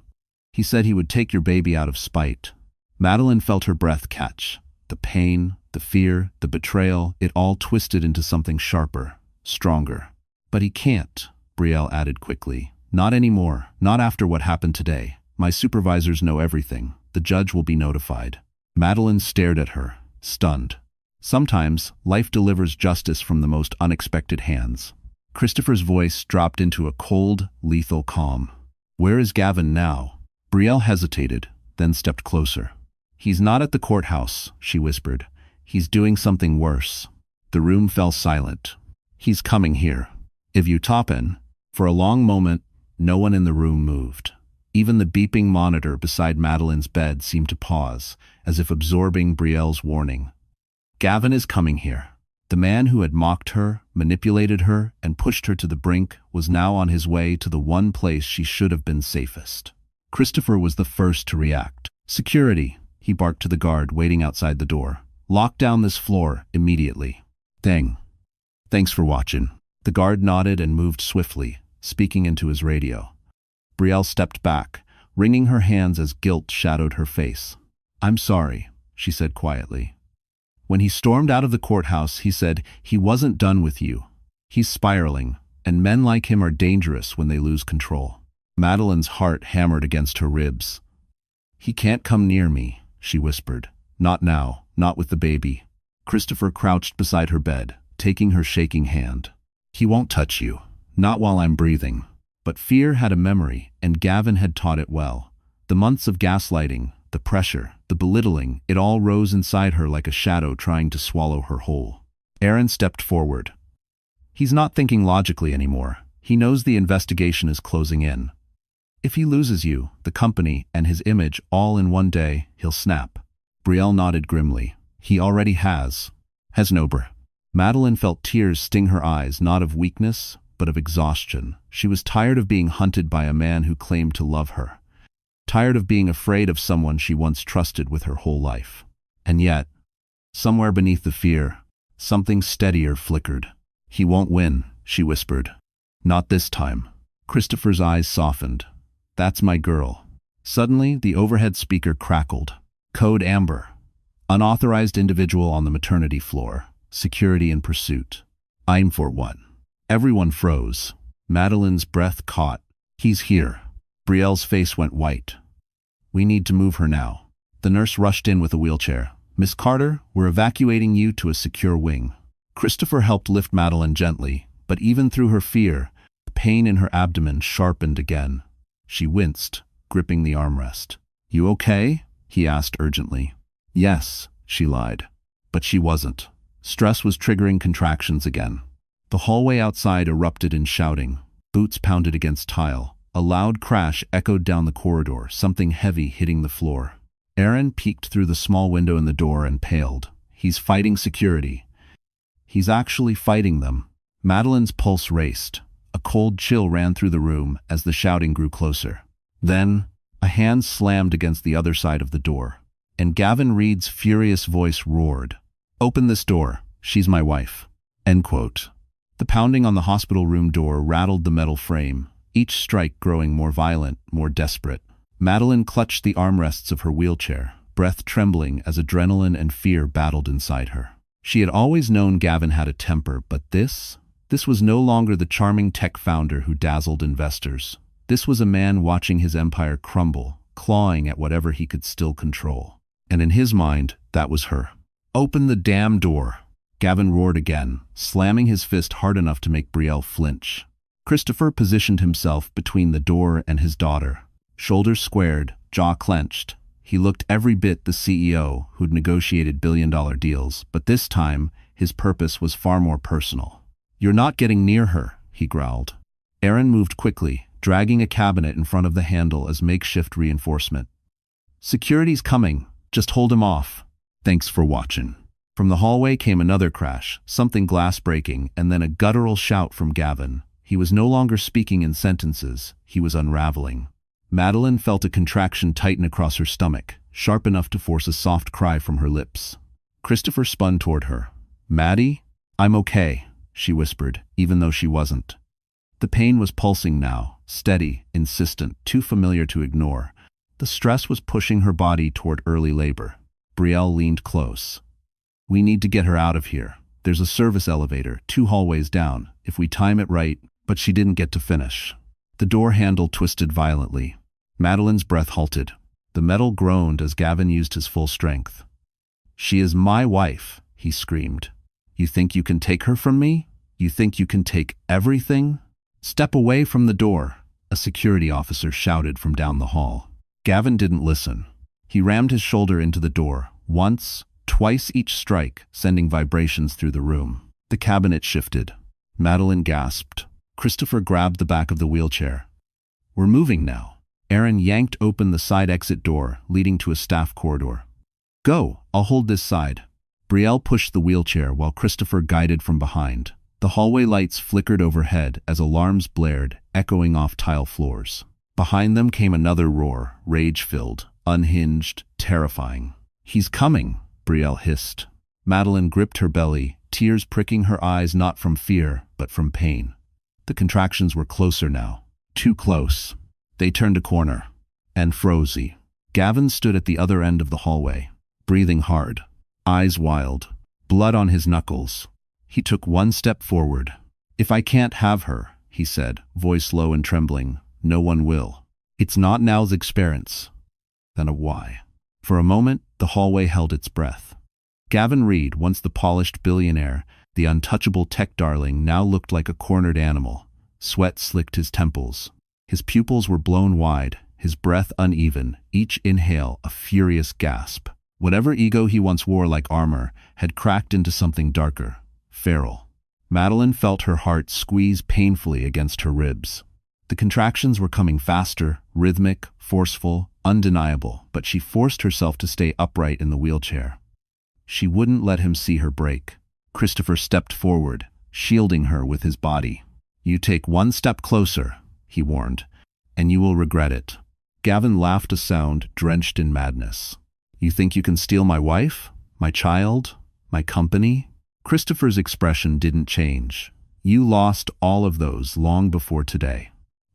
He said he would take your baby out of spite. Madeline felt her breath catch. The pain, the fear, the betrayal, it all twisted into something sharper, stronger. But he can't, Brielle added quickly. Not anymore, not after what happened today. My supervisors know everything. The judge will be notified. Madeline stared at her, stunned. Sometimes, life delivers justice from the most unexpected hands. Christopher's voice dropped into a cold, lethal calm. Where is Gavin now? Brielle hesitated, then stepped closer. He's not at the courthouse, she whispered. He's doing something worse. The room fell silent. He's coming here. If you toppin. For a long moment, no one in the room moved. Even the beeping monitor beside Madeline's bed seemed to pause, as if absorbing Brielle's warning. Gavin is coming here. The man who had mocked her, manipulated her, and pushed her to the brink was now on his way to the one place she should have been safest. Christopher was the first to react. Security, he barked to the guard waiting outside the door. Lock down this floor immediately. Thanks for watching. The guard nodded and moved swiftly, speaking into his radio. Brielle stepped back, wringing her hands as guilt shadowed her face. I'm sorry, she said quietly. When he stormed out of the courthouse, he said, he wasn't done with you. He's spiraling, and men like him are dangerous when they lose control. Madeline's heart hammered against her ribs. He can't come near me, she whispered. Not now, not with the baby. Christopher crouched beside her bed, taking her shaking hand. He won't touch you, not while I'm breathing. But fear had a memory, and Gavin had taught it well. The months of gaslighting, the pressure, the belittling, it all rose inside her like a shadow trying to swallow her whole. Aaron stepped forward. He's not thinking logically anymore. He knows the investigation is closing in. If he loses you, the company, and his image all in one day, he'll snap. Brielle nodded grimly. He already has. Nober. Madeline felt tears sting her eyes, not of weakness, but of exhaustion. She was tired of being hunted by a man who claimed to love her. Tired of being afraid of someone she once trusted with her whole life. And yet, somewhere beneath the fear, something steadier flickered. He won't win, she whispered. Not this time. Christopher's eyes softened. That's my girl. Suddenly, the overhead speaker crackled. Code Amber. Unauthorized individual on the maternity floor. Security in pursuit. I'm for one. Everyone froze. Madeline's breath caught. He's here. Brielle's face went white. We need to move her now. The nurse rushed in with a wheelchair. Miss Carter, we're evacuating you to a secure wing. Christopher helped lift Madeline gently, but even through her fear, the pain in her abdomen sharpened again. She winced, gripping the armrest. You okay? He asked urgently. Yes, she lied. But she wasn't. Stress was triggering contractions again. The hallway outside erupted in shouting. Boots pounded against tile. A loud crash echoed down the corridor, something heavy hitting the floor. Aaron peeked through the small window in the door and paled. He's fighting security. He's actually fighting them. Madeline's pulse raced. A cold chill ran through the room as the shouting grew closer. Then, a hand slammed against the other side of the door, and Gavin Reed's furious voice roared. Open this door. She's my wife. End quote. The pounding on the hospital room door rattled the metal frame, each strike growing more violent, more desperate. Madeline clutched the armrests of her wheelchair, breath trembling as adrenaline and fear battled inside her. She had always known Gavin had a temper, but this was no longer the charming tech founder who dazzled investors. This was a man watching his empire crumble, clawing at whatever he could still control. And in his mind, that was her. Open the damn door. Gavin roared again, slamming his fist hard enough to make Brielle flinch. Christopher positioned himself between the door and his daughter. Shoulders squared, jaw clenched. He looked every bit the CEO who'd negotiated billion-dollar deals, but this time, his purpose was far more personal. You're not getting near her, he growled. Aaron moved quickly, dragging a cabinet in front of the handle as makeshift reinforcement. "Security's coming. Just hold him off." "Thanks for watching." From the hallway came another crash, something glass breaking, and then a guttural shout from Gavin. He was no longer speaking in sentences. He was unraveling. Madeline felt a contraction tighten across her stomach, sharp enough to force a soft cry from her lips. Christopher spun toward her. "Maddie? I'm okay," she whispered, even though she wasn't. The pain was pulsing now, steady, insistent, too familiar to ignore. The stress was pushing her body toward early labor. Brielle leaned close. "We need to get her out of here. There's a service elevator, 2 hallways down, if we time it right," but she didn't get to finish. The door handle twisted violently. Madeline's breath halted. The metal groaned as Gavin used his full strength. "She is my wife," he screamed. "You think you can take her from me? You think you can take everything?" "Step away from the door," a security officer shouted from down the hall. Gavin didn't listen. He rammed his shoulder into the door, once, twice each strike, sending vibrations through the room. The cabinet shifted. Madeline gasped. Christopher grabbed the back of the wheelchair. "We're moving now." Aaron yanked open the side exit door, leading to a staff corridor. "Go, I'll hold this side." Brielle pushed the wheelchair while Christopher guided from behind. The hallway lights flickered overhead as alarms blared, echoing off tile floors. Behind them came another roar, rage-filled, unhinged, terrifying. "He's coming," Brielle hissed. Madeline gripped her belly, tears pricking her eyes not from fear, but from pain. The contractions were closer now. Too close. They turned a corner. And froze. Gavin stood at the other end of the hallway, breathing hard, eyes wild, blood on his knuckles. He took one step forward. "If I can't have her," he said, voice low and trembling, "no one will. It's not now's experience." Then a why. For a moment, the hallway held its breath. Gavin Reed, once the polished billionaire, the untouchable tech darling, now looked like a cornered animal. Sweat slicked his temples. His pupils were blown wide, his breath uneven, each inhale a furious gasp. Whatever ego he once wore like armor had cracked into something darker, feral. Madeline felt her heart squeeze painfully against her ribs. The contractions were coming faster, rhythmic, forceful, undeniable, but she forced herself to stay upright in the wheelchair. She wouldn't let him see her break. Christopher stepped forward, shielding her with his body. "You take one step closer," he warned, "and you will regret it." Gavin laughed, a sound drenched in madness. "You think you can steal my wife? My child? My company?" Christopher's expression didn't change. "You lost all of those long before today."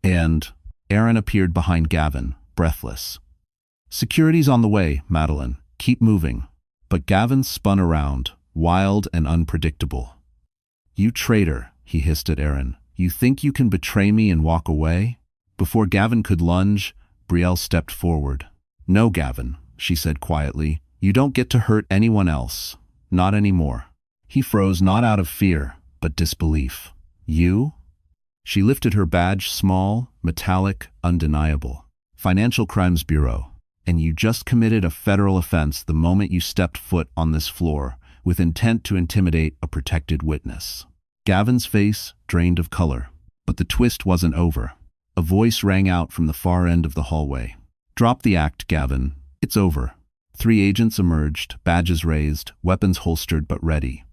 And Aaron appeared behind Gavin, breathless. "Security's on the way, Madeline. Keep moving." But Gavin spun around, wild and unpredictable. "You traitor," he hissed at Aaron. "You think you can betray me and walk away?" Before Gavin could lunge, Brielle stepped forward. "No, Gavin," she said quietly. "You don't get to hurt anyone else. Not anymore." He froze, not out of fear, but disbelief. "You?" She lifted her badge, small, metallic, undeniable. "Financial Crimes Bureau. And you just committed a federal offense the moment you stepped foot on this floor, with intent to intimidate a protected witness." Gavin's face drained of color. But the twist wasn't over. A voice rang out from the far end of the hallway. "Drop the act, Gavin. It's over." 3 agents emerged, badges raised, weapons holstered but ready.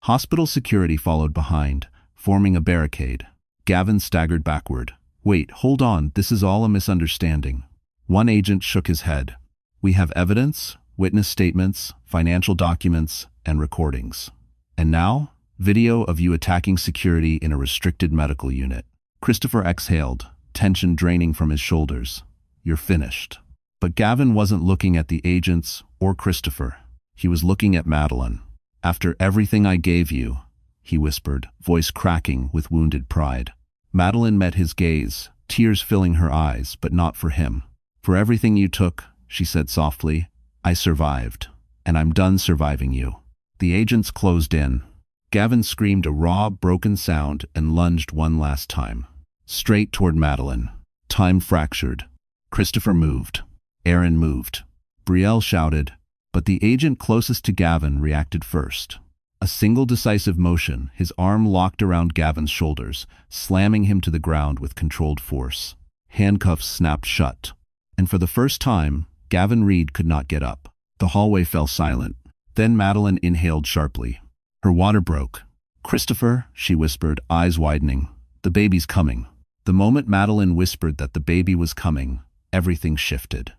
Hospital security followed behind, forming a barricade. Gavin staggered backward. "Wait, hold on, this is all a misunderstanding." One agent shook his head. "We have evidence, witness statements, financial documents, and recordings. And now, video of you attacking security in a restricted medical unit." Christopher exhaled, tension draining from his shoulders. "You're finished." But Gavin wasn't looking at the agents or Christopher. He was looking at Madeline. "After everything I gave you," he whispered, voice cracking with wounded pride. Madeline met his gaze, tears filling her eyes, but not for him. "For everything you took," she said softly, "I survived, and I'm done surviving you." The agents closed in. Gavin screamed a raw, broken sound and lunged one last time. Straight toward Madeline. Time fractured. Christopher moved. Aaron moved. Brielle shouted, but the agent closest to Gavin reacted first. A single decisive motion, his arm locked around Gavin's shoulders, slamming him to the ground with controlled force. Handcuffs snapped shut. And for the first time, Gavin Reed could not get up. The hallway fell silent. Then Madeline inhaled sharply. Her water broke. "Christopher," she whispered, eyes widening. "The baby's coming." The moment Madeline whispered that the baby was coming, everything shifted.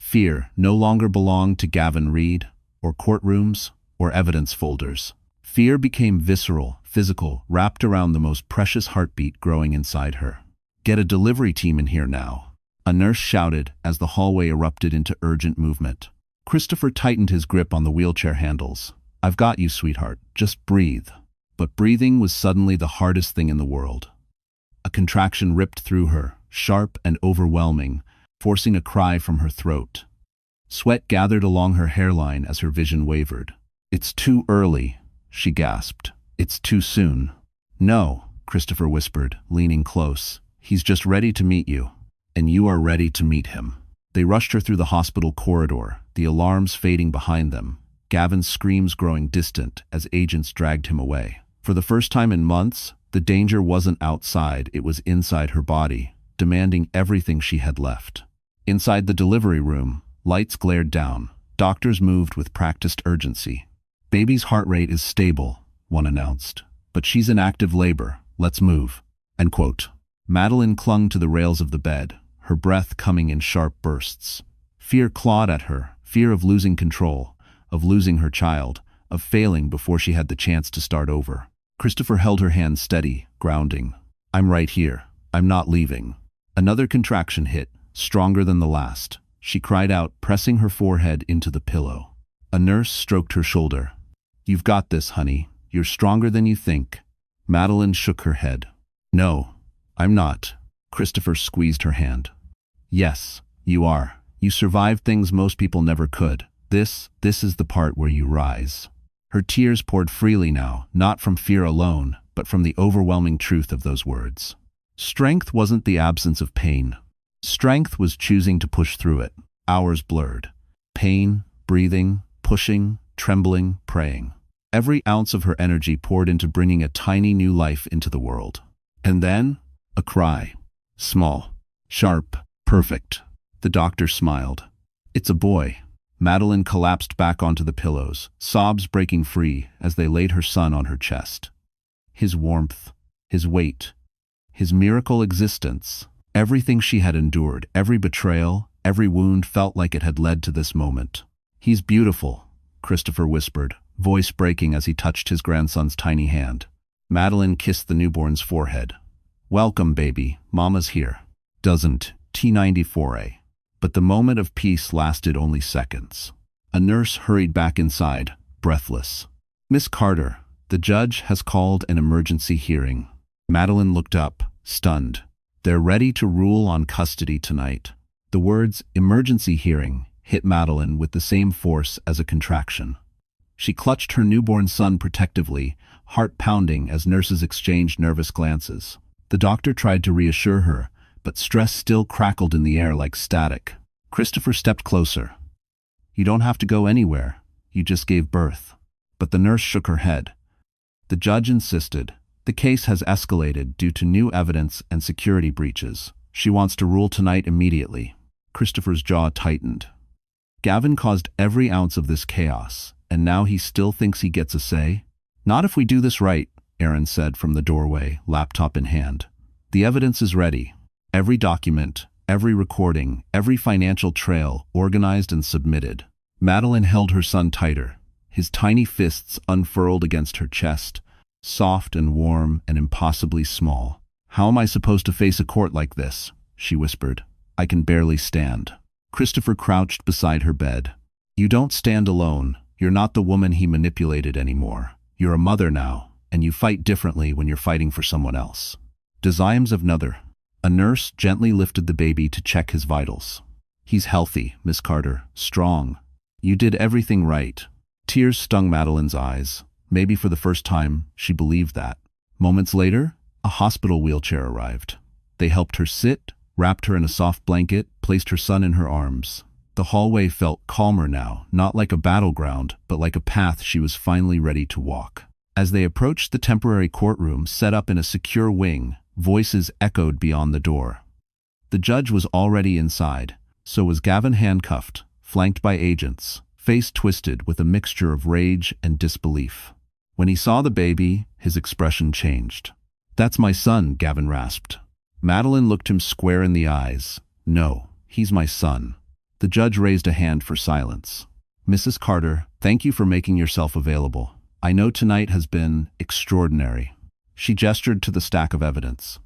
Fear no longer belonged to Gavin Reed, or courtrooms, or evidence folders. Fear became visceral, physical, wrapped around the most precious heartbeat growing inside her. "Get a delivery team in here now," a nurse shouted as the hallway erupted into urgent movement. Christopher tightened his grip on the wheelchair handles. "I've got you, sweetheart. Just breathe." But breathing was suddenly the hardest thing in the world. A contraction ripped through her, sharp and overwhelming, forcing a cry from her throat. Sweat gathered along her hairline as her vision wavered. "It's too early," she gasped. "It's too soon." "No," Christopher whispered, leaning close. "He's just ready to meet you, and you are ready to meet him." They rushed her through the hospital corridor, the alarms fading behind them, Gavin's screams growing distant as agents dragged him away. For the first time in months, the danger wasn't outside, it was inside her body, demanding everything she had left. Inside the delivery room, lights glared down. Doctors moved with practiced urgency. "Baby's heart rate is stable," one announced. "But she's in active labor. Let's move." End quote. Madeline clung to the rails of the bed, her breath coming in sharp bursts. Fear clawed at her, fear of losing control, of losing her child, of failing before she had the chance to start over. Christopher held her hand steady, grounding. "I'm right here. I'm not leaving." Another contraction hit, stronger than the last. She cried out, pressing her forehead into the pillow. A nurse stroked her shoulder. "You've got this, honey. You're stronger than you think." Madeline shook her head. "No, I'm not." Christopher squeezed her hand. "Yes, you are. You survived things most people never could. This is the part where you rise." Her tears poured freely now, not from fear alone, but from the overwhelming truth of those words. Strength wasn't the absence of pain. Strength was choosing to push through it. Hours blurred. Pain, breathing, pushing, trembling, praying. Every ounce of her energy poured into bringing a tiny new life into the world. And then, a cry. Small, sharp, perfect. The doctor smiled. "It's a boy." Madeline collapsed back onto the pillows, sobs breaking free as they laid her son on her chest. His warmth, his weight, his miracle existence, everything she had endured, every betrayal, every wound felt like it had led to this moment. "He's beautiful," Christopher whispered, voice breaking as he touched his grandson's tiny hand. Madeline kissed the newborn's forehead. "Welcome, baby. Mama's here." Doesn't T94A. But the moment of peace lasted only seconds. A nurse hurried back inside, breathless. "Miss Carter, the judge has called an emergency hearing." Madeline looked up, stunned. "They're ready to rule on custody tonight." The words "emergency hearing" hit Madeline with the same force as a contraction. She clutched her newborn son protectively, heart pounding as nurses exchanged nervous glances. The doctor tried to reassure her, but stress still crackled in the air like static. Christopher stepped closer. "You don't have to go anywhere. You just gave birth." But the nurse shook her head. The judge insisted. "The case has escalated due to new evidence and security breaches. She wants to rule tonight immediately." Christopher's jaw tightened. Gavin caused every ounce of this chaos, and now he still thinks he gets a say? "Not if we do this right," Aaron said from the doorway, laptop in hand. "The evidence is ready. Every document, every recording, every financial trail organized and submitted." Madeline held her son tighter, his tiny fists unfurled against her chest, soft and warm and impossibly small. "How am I supposed to face a court like this?" she whispered. "I can barely stand." Christopher crouched beside her bed. "You don't stand alone. You're not the woman he manipulated anymore. You're a mother now, and you fight differently when you're fighting for someone else." Desires of another. A nurse gently lifted the baby to check his vitals. "He's healthy, Miss Carter, strong. You did everything right." Tears stung Madeline's eyes. Maybe for the first time, she believed that. Moments later, a hospital wheelchair arrived. They helped her sit, wrapped her in a soft blanket, placed her son in her arms. The hallway felt calmer now, not like a battleground, but like a path she was finally ready to walk. As they approached the temporary courtroom set up in a secure wing, voices echoed beyond the door. The judge was already inside, so was Gavin, handcuffed, flanked by agents, face twisted with a mixture of rage and disbelief. When he saw the baby, his expression changed. "That's my son," Gavin rasped. Madeline looked him square in the eyes. "No, he's my son." The judge raised a hand for silence. "Mrs. Carter, thank you for making yourself available. I know tonight has been extraordinary." She gestured to the stack of evidence.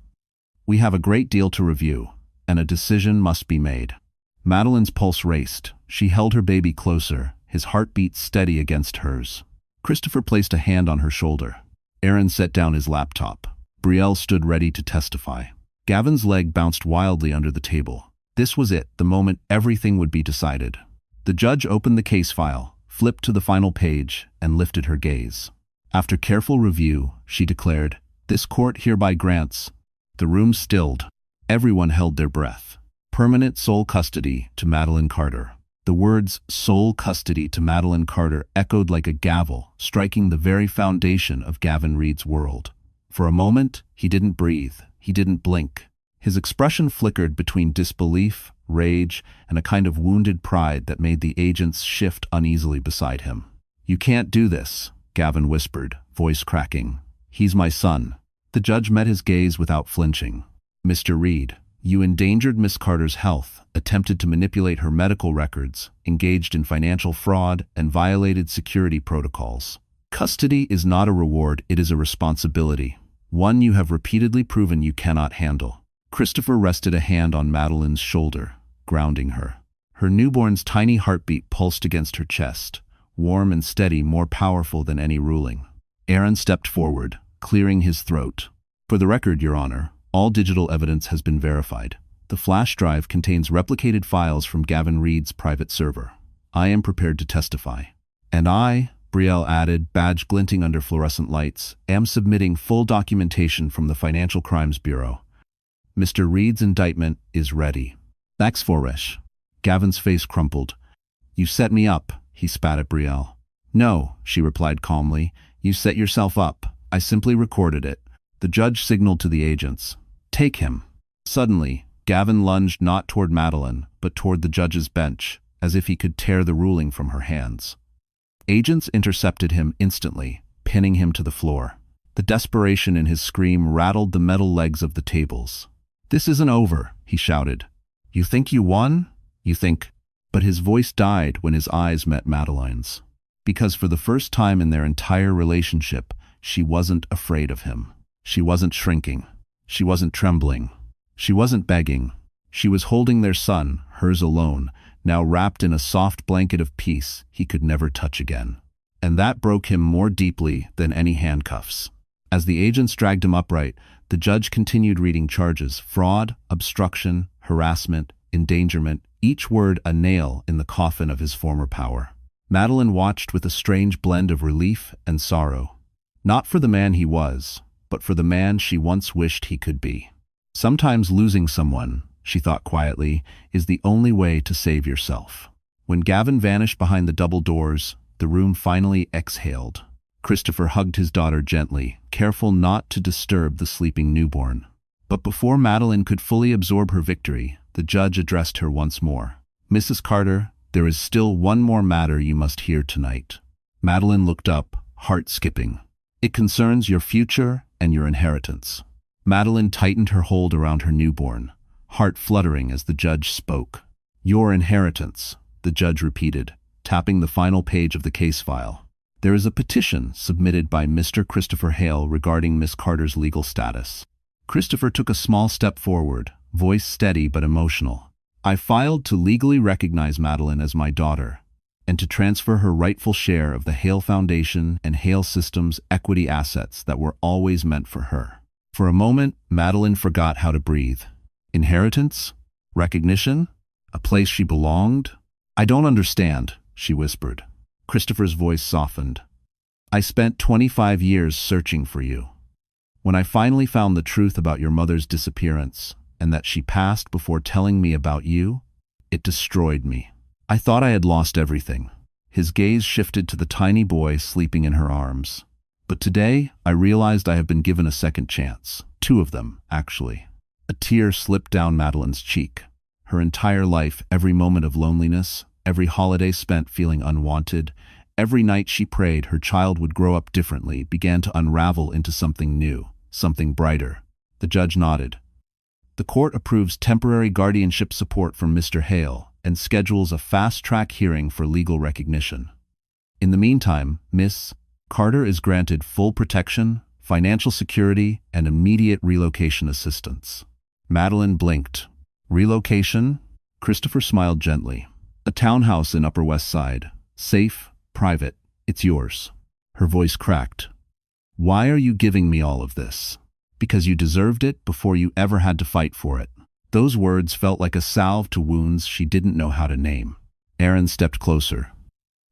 "We have a great deal to review, and a decision must be made." Madeline's pulse raced. She held her baby closer, his heartbeat steady against hers. Christopher placed a hand on her shoulder. Aaron set down his laptop. Brielle stood ready to testify. Gavin's leg bounced wildly under the table. This was it, the moment everything would be decided. The judge opened the case file, flipped to the final page, and lifted her gaze. After careful review, she declared, "This court hereby grants." The room stilled. Everyone held their breath. Permanent sole custody to Madeline Carter. The words "sole custody to Madeline Carter" echoed like a gavel, striking the very foundation of Gavin Reed's world. For a moment, he didn't breathe. He didn't blink. His expression flickered between disbelief, rage, and a kind of wounded pride that made the agents shift uneasily beside him. "You can't do this," Gavin whispered, voice cracking. "He's my son." The judge met his gaze without flinching. "Mr. Reed, you endangered Miss Carter's health, attempted to manipulate her medical records, engaged in financial fraud, and violated security protocols. Custody is not a reward, it is a responsibility. One you have repeatedly proven you cannot handle." Christopher rested a hand on Madeline's shoulder, grounding her. Her newborn's tiny heartbeat pulsed against her chest, warm and steady, more powerful than any ruling. Aaron stepped forward, clearing his throat. "For the record, Your Honor, all digital evidence has been verified. The flash drive contains replicated files from Gavin Reed's private server. I am prepared to testify." "And I," Brielle added, badge glinting under fluorescent lights, "am submitting full documentation from the Financial Crimes Bureau. Mr. Reed's indictment is ready." "Thanks, Foresh." Gavin's face crumpled. "You set me up," he spat at Brielle. "No," she replied calmly. "You set yourself up. I simply recorded it." The judge signaled to the agents. "Take him." Suddenly, Gavin lunged not toward Madeline, but toward the judge's bench, as if he could tear the ruling from her hands. Agents intercepted him instantly, pinning him to the floor. The desperation in his scream rattled the metal legs of the tables. "This isn't over," he shouted. "You think you won? You think—" But his voice died when his eyes met Madeline's. Because for the first time in their entire relationship, she wasn't afraid of him. She wasn't shrinking. She wasn't trembling. She wasn't begging. She was holding their son, hers alone, now wrapped in a soft blanket of peace he could never touch again. And that broke him more deeply than any handcuffs. As the agents dragged him upright, the judge continued reading charges: fraud, obstruction, harassment, endangerment, each word a nail in the coffin of his former power. Madeline watched with a strange blend of relief and sorrow. Not for the man he was, but for the man she once wished he could be. Sometimes losing someone, she thought quietly, is the only way to save yourself. When Gavin vanished behind the double doors, the room finally exhaled. Christopher hugged his daughter gently, careful not to disturb the sleeping newborn. But before Madeline could fully absorb her victory, the judge addressed her once more. "Mrs. Carter, there is still one more matter you must hear tonight." Madeline looked up, heart skipping. "It concerns your future and your inheritance." Madeline tightened her hold around her newborn, heart fluttering as the judge spoke. "Your inheritance," the judge repeated, tapping the final page of the case file. "There is a petition submitted by Mr. Christopher Hale regarding Miss Carter's legal status." Christopher took a small step forward, voice steady but emotional. "I filed to legally recognize Madeline as my daughter, and to transfer her rightful share of the Hale Foundation and Hale Systems equity assets that were always meant for her." For a moment, Madeline forgot how to breathe. Inheritance? Recognition? A place she belonged? "I don't understand," she whispered. Christopher's voice softened. "I spent 25 years searching for you. When I finally found the truth about your mother's disappearance, and that she passed before telling me about you, it destroyed me. I thought I had lost everything." His gaze shifted to the tiny boy sleeping in her arms. "But today, I realized I have been given a second chance. 2 of them, actually." A tear slipped down Madeline's cheek. Her entire life, every moment of loneliness, every holiday spent feeling unwanted, every night she prayed her child would grow up differently began to unravel into something new, something brighter. The judge nodded. The court approves temporary guardianship support from Mr. Hale and schedules a fast-track hearing for legal recognition. In the meantime, Miss Carter is granted full protection, financial security, and immediate relocation assistance. Madeline blinked. Relocation? Christopher smiled gently. A townhouse in Upper West Side. Safe, private, it's yours. Her voice cracked. Why are you giving me all of this? Because you deserved it before you ever had to fight for it. Those words felt like a salve to wounds she didn't know how to name. Aaron stepped closer.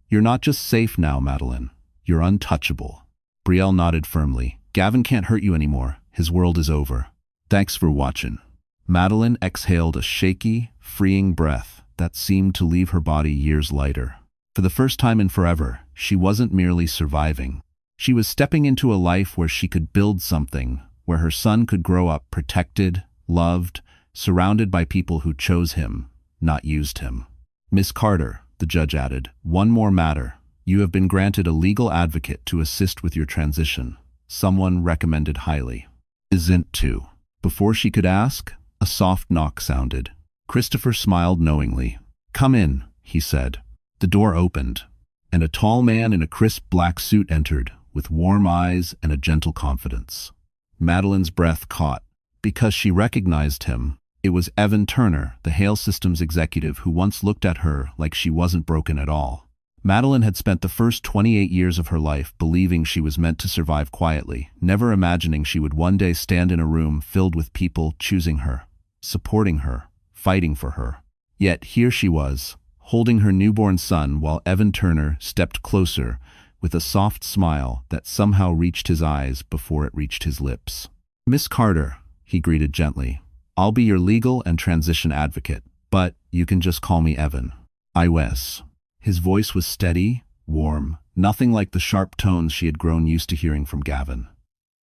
You're not just safe now, Madeline. You're untouchable. Brielle nodded firmly. Gavin can't hurt you anymore. His world is over. Thanks for watching. Madeline exhaled a shaky, freeing breath that seemed to leave her body years lighter. For the first time in forever, she wasn't merely surviving. She was stepping into a life where she could build something, where her son could grow up protected, loved, surrounded by people who chose him, not used him. Miss Carter, the judge added, one more matter. You have been granted a legal advocate to assist with your transition. Someone recommended highly. Isn't too. Before she could ask, a soft knock sounded. Christopher smiled knowingly. Come in, he said. The door opened, and a tall man in a crisp black suit entered, with warm eyes and a gentle confidence. Madeline's breath caught. Because she recognized him, it was Evan Turner, the Hale Systems executive who once looked at her like she wasn't broken at all. Madeline had spent the first 28 years of her life believing she was meant to survive quietly, never imagining she would one day stand in a room filled with people choosing her, supporting her, fighting for her. Yet here she was, holding her newborn son while Evan Turner stepped closer with a soft smile that somehow reached his eyes before it reached his lips. Miss Carter, he greeted gently, I'll be your legal and transition advocate, but you can just call me Evan. I was. His voice was steady, warm, nothing like the sharp tones she had grown used to hearing from Gavin.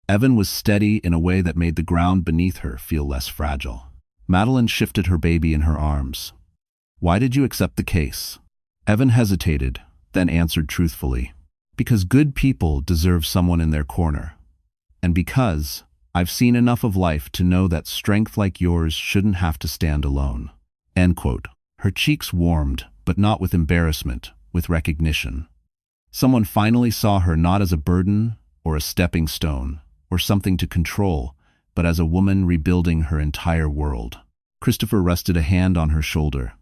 Evan was steady in a way that made the ground beneath her feel less fragile. Madeline shifted her baby in her arms. Why did you accept the case? Evan hesitated, then answered truthfully. Because good people deserve someone in their corner. And because I've seen enough of life to know that strength like yours shouldn't have to stand alone. End quote. Her cheeks warmed, but not with embarrassment, with recognition. Someone finally saw her not as a burden or a stepping stone or something to control, but as a woman rebuilding her entire world. Christopher rested a hand on her shoulder.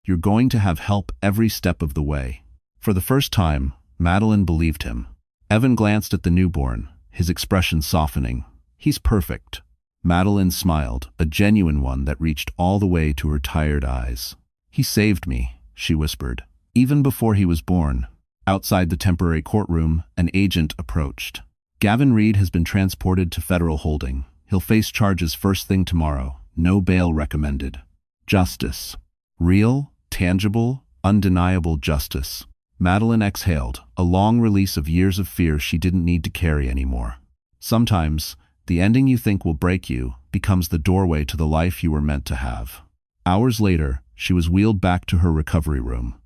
You're going to have help every step of the way. For the first time, Madeline believed him. Evan glanced at the newborn, his expression softening. He's perfect. Madeline smiled, a genuine one that reached all the way to her tired eyes. He saved me, she whispered. Even before he was born. Outside the temporary courtroom, an agent approached. Gavin Reed has been transported to federal holding. He'll face charges first thing tomorrow. No bail recommended. Justice. Real, tangible, undeniable justice. Madeline exhaled, a long release of years of fear she didn't need to carry anymore. Sometimes, the ending you think will break you becomes the doorway to the life you were meant to have. Hours later, she was wheeled back to her recovery room.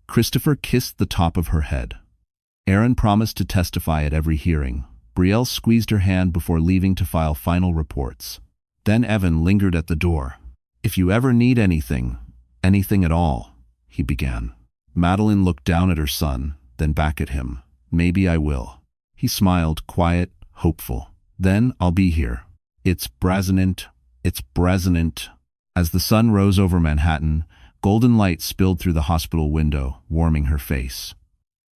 Christopher kissed the top of her head. Aaron promised to testify at every hearing. Brielle squeezed her hand before leaving to file final reports. Then Evan lingered at the door. If you ever need anything at all, he began. Madeline looked down at her son, then back at him. Maybe I will. He smiled, quiet, hopeful. Then I'll be here. It's brazenant. As the sun rose over Manhattan, golden light spilled through the hospital window, warming her face.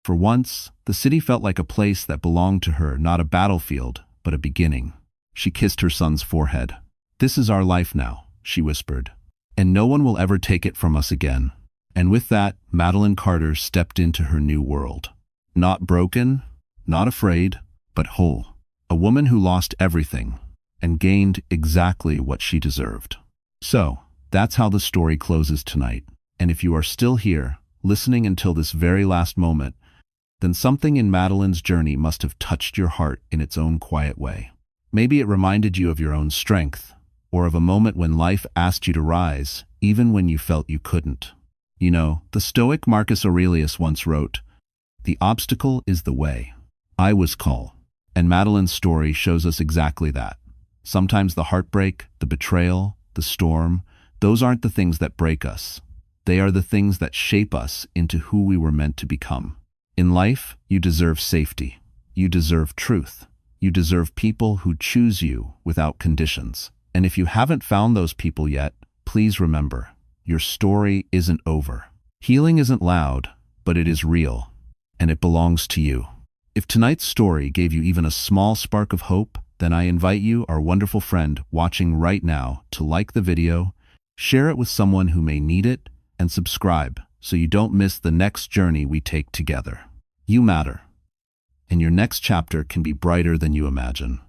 For once, the city felt like a place that belonged to her, not a battlefield, but a beginning. She kissed her son's forehead. This is our life now, she whispered, and no one will ever take it from us again. And with that, Madeline Carter stepped into her new world. Not broken, not afraid, but whole. A woman who lost everything and gained exactly what she deserved. So, that's how the story closes tonight. And if you are still here, listening until this very last moment, then something in Madeline's journey must have touched your heart in its own quiet way. Maybe it reminded you of your own strength, or of a moment when life asked you to rise, even when you felt you couldn't. You know, the Stoic Marcus Aurelius once wrote, "The obstacle is the way." I was call. And Madeline's story shows us exactly that. Sometimes the heartbreak, the betrayal, the storm, those aren't the things that break us. They are the things that shape us into who we were meant to become. In life, you deserve safety. You deserve truth. You deserve people who choose you without conditions. And if you haven't found those people yet, please remember, your story isn't over. Healing isn't loud, but it is real, and it belongs to you. If tonight's story gave you even a small spark of hope, then I invite you, our wonderful friend watching right now, to like the video, share it with someone who may need it, and subscribe so you don't miss the next journey we take together. You matter, and your next chapter can be brighter than you imagine.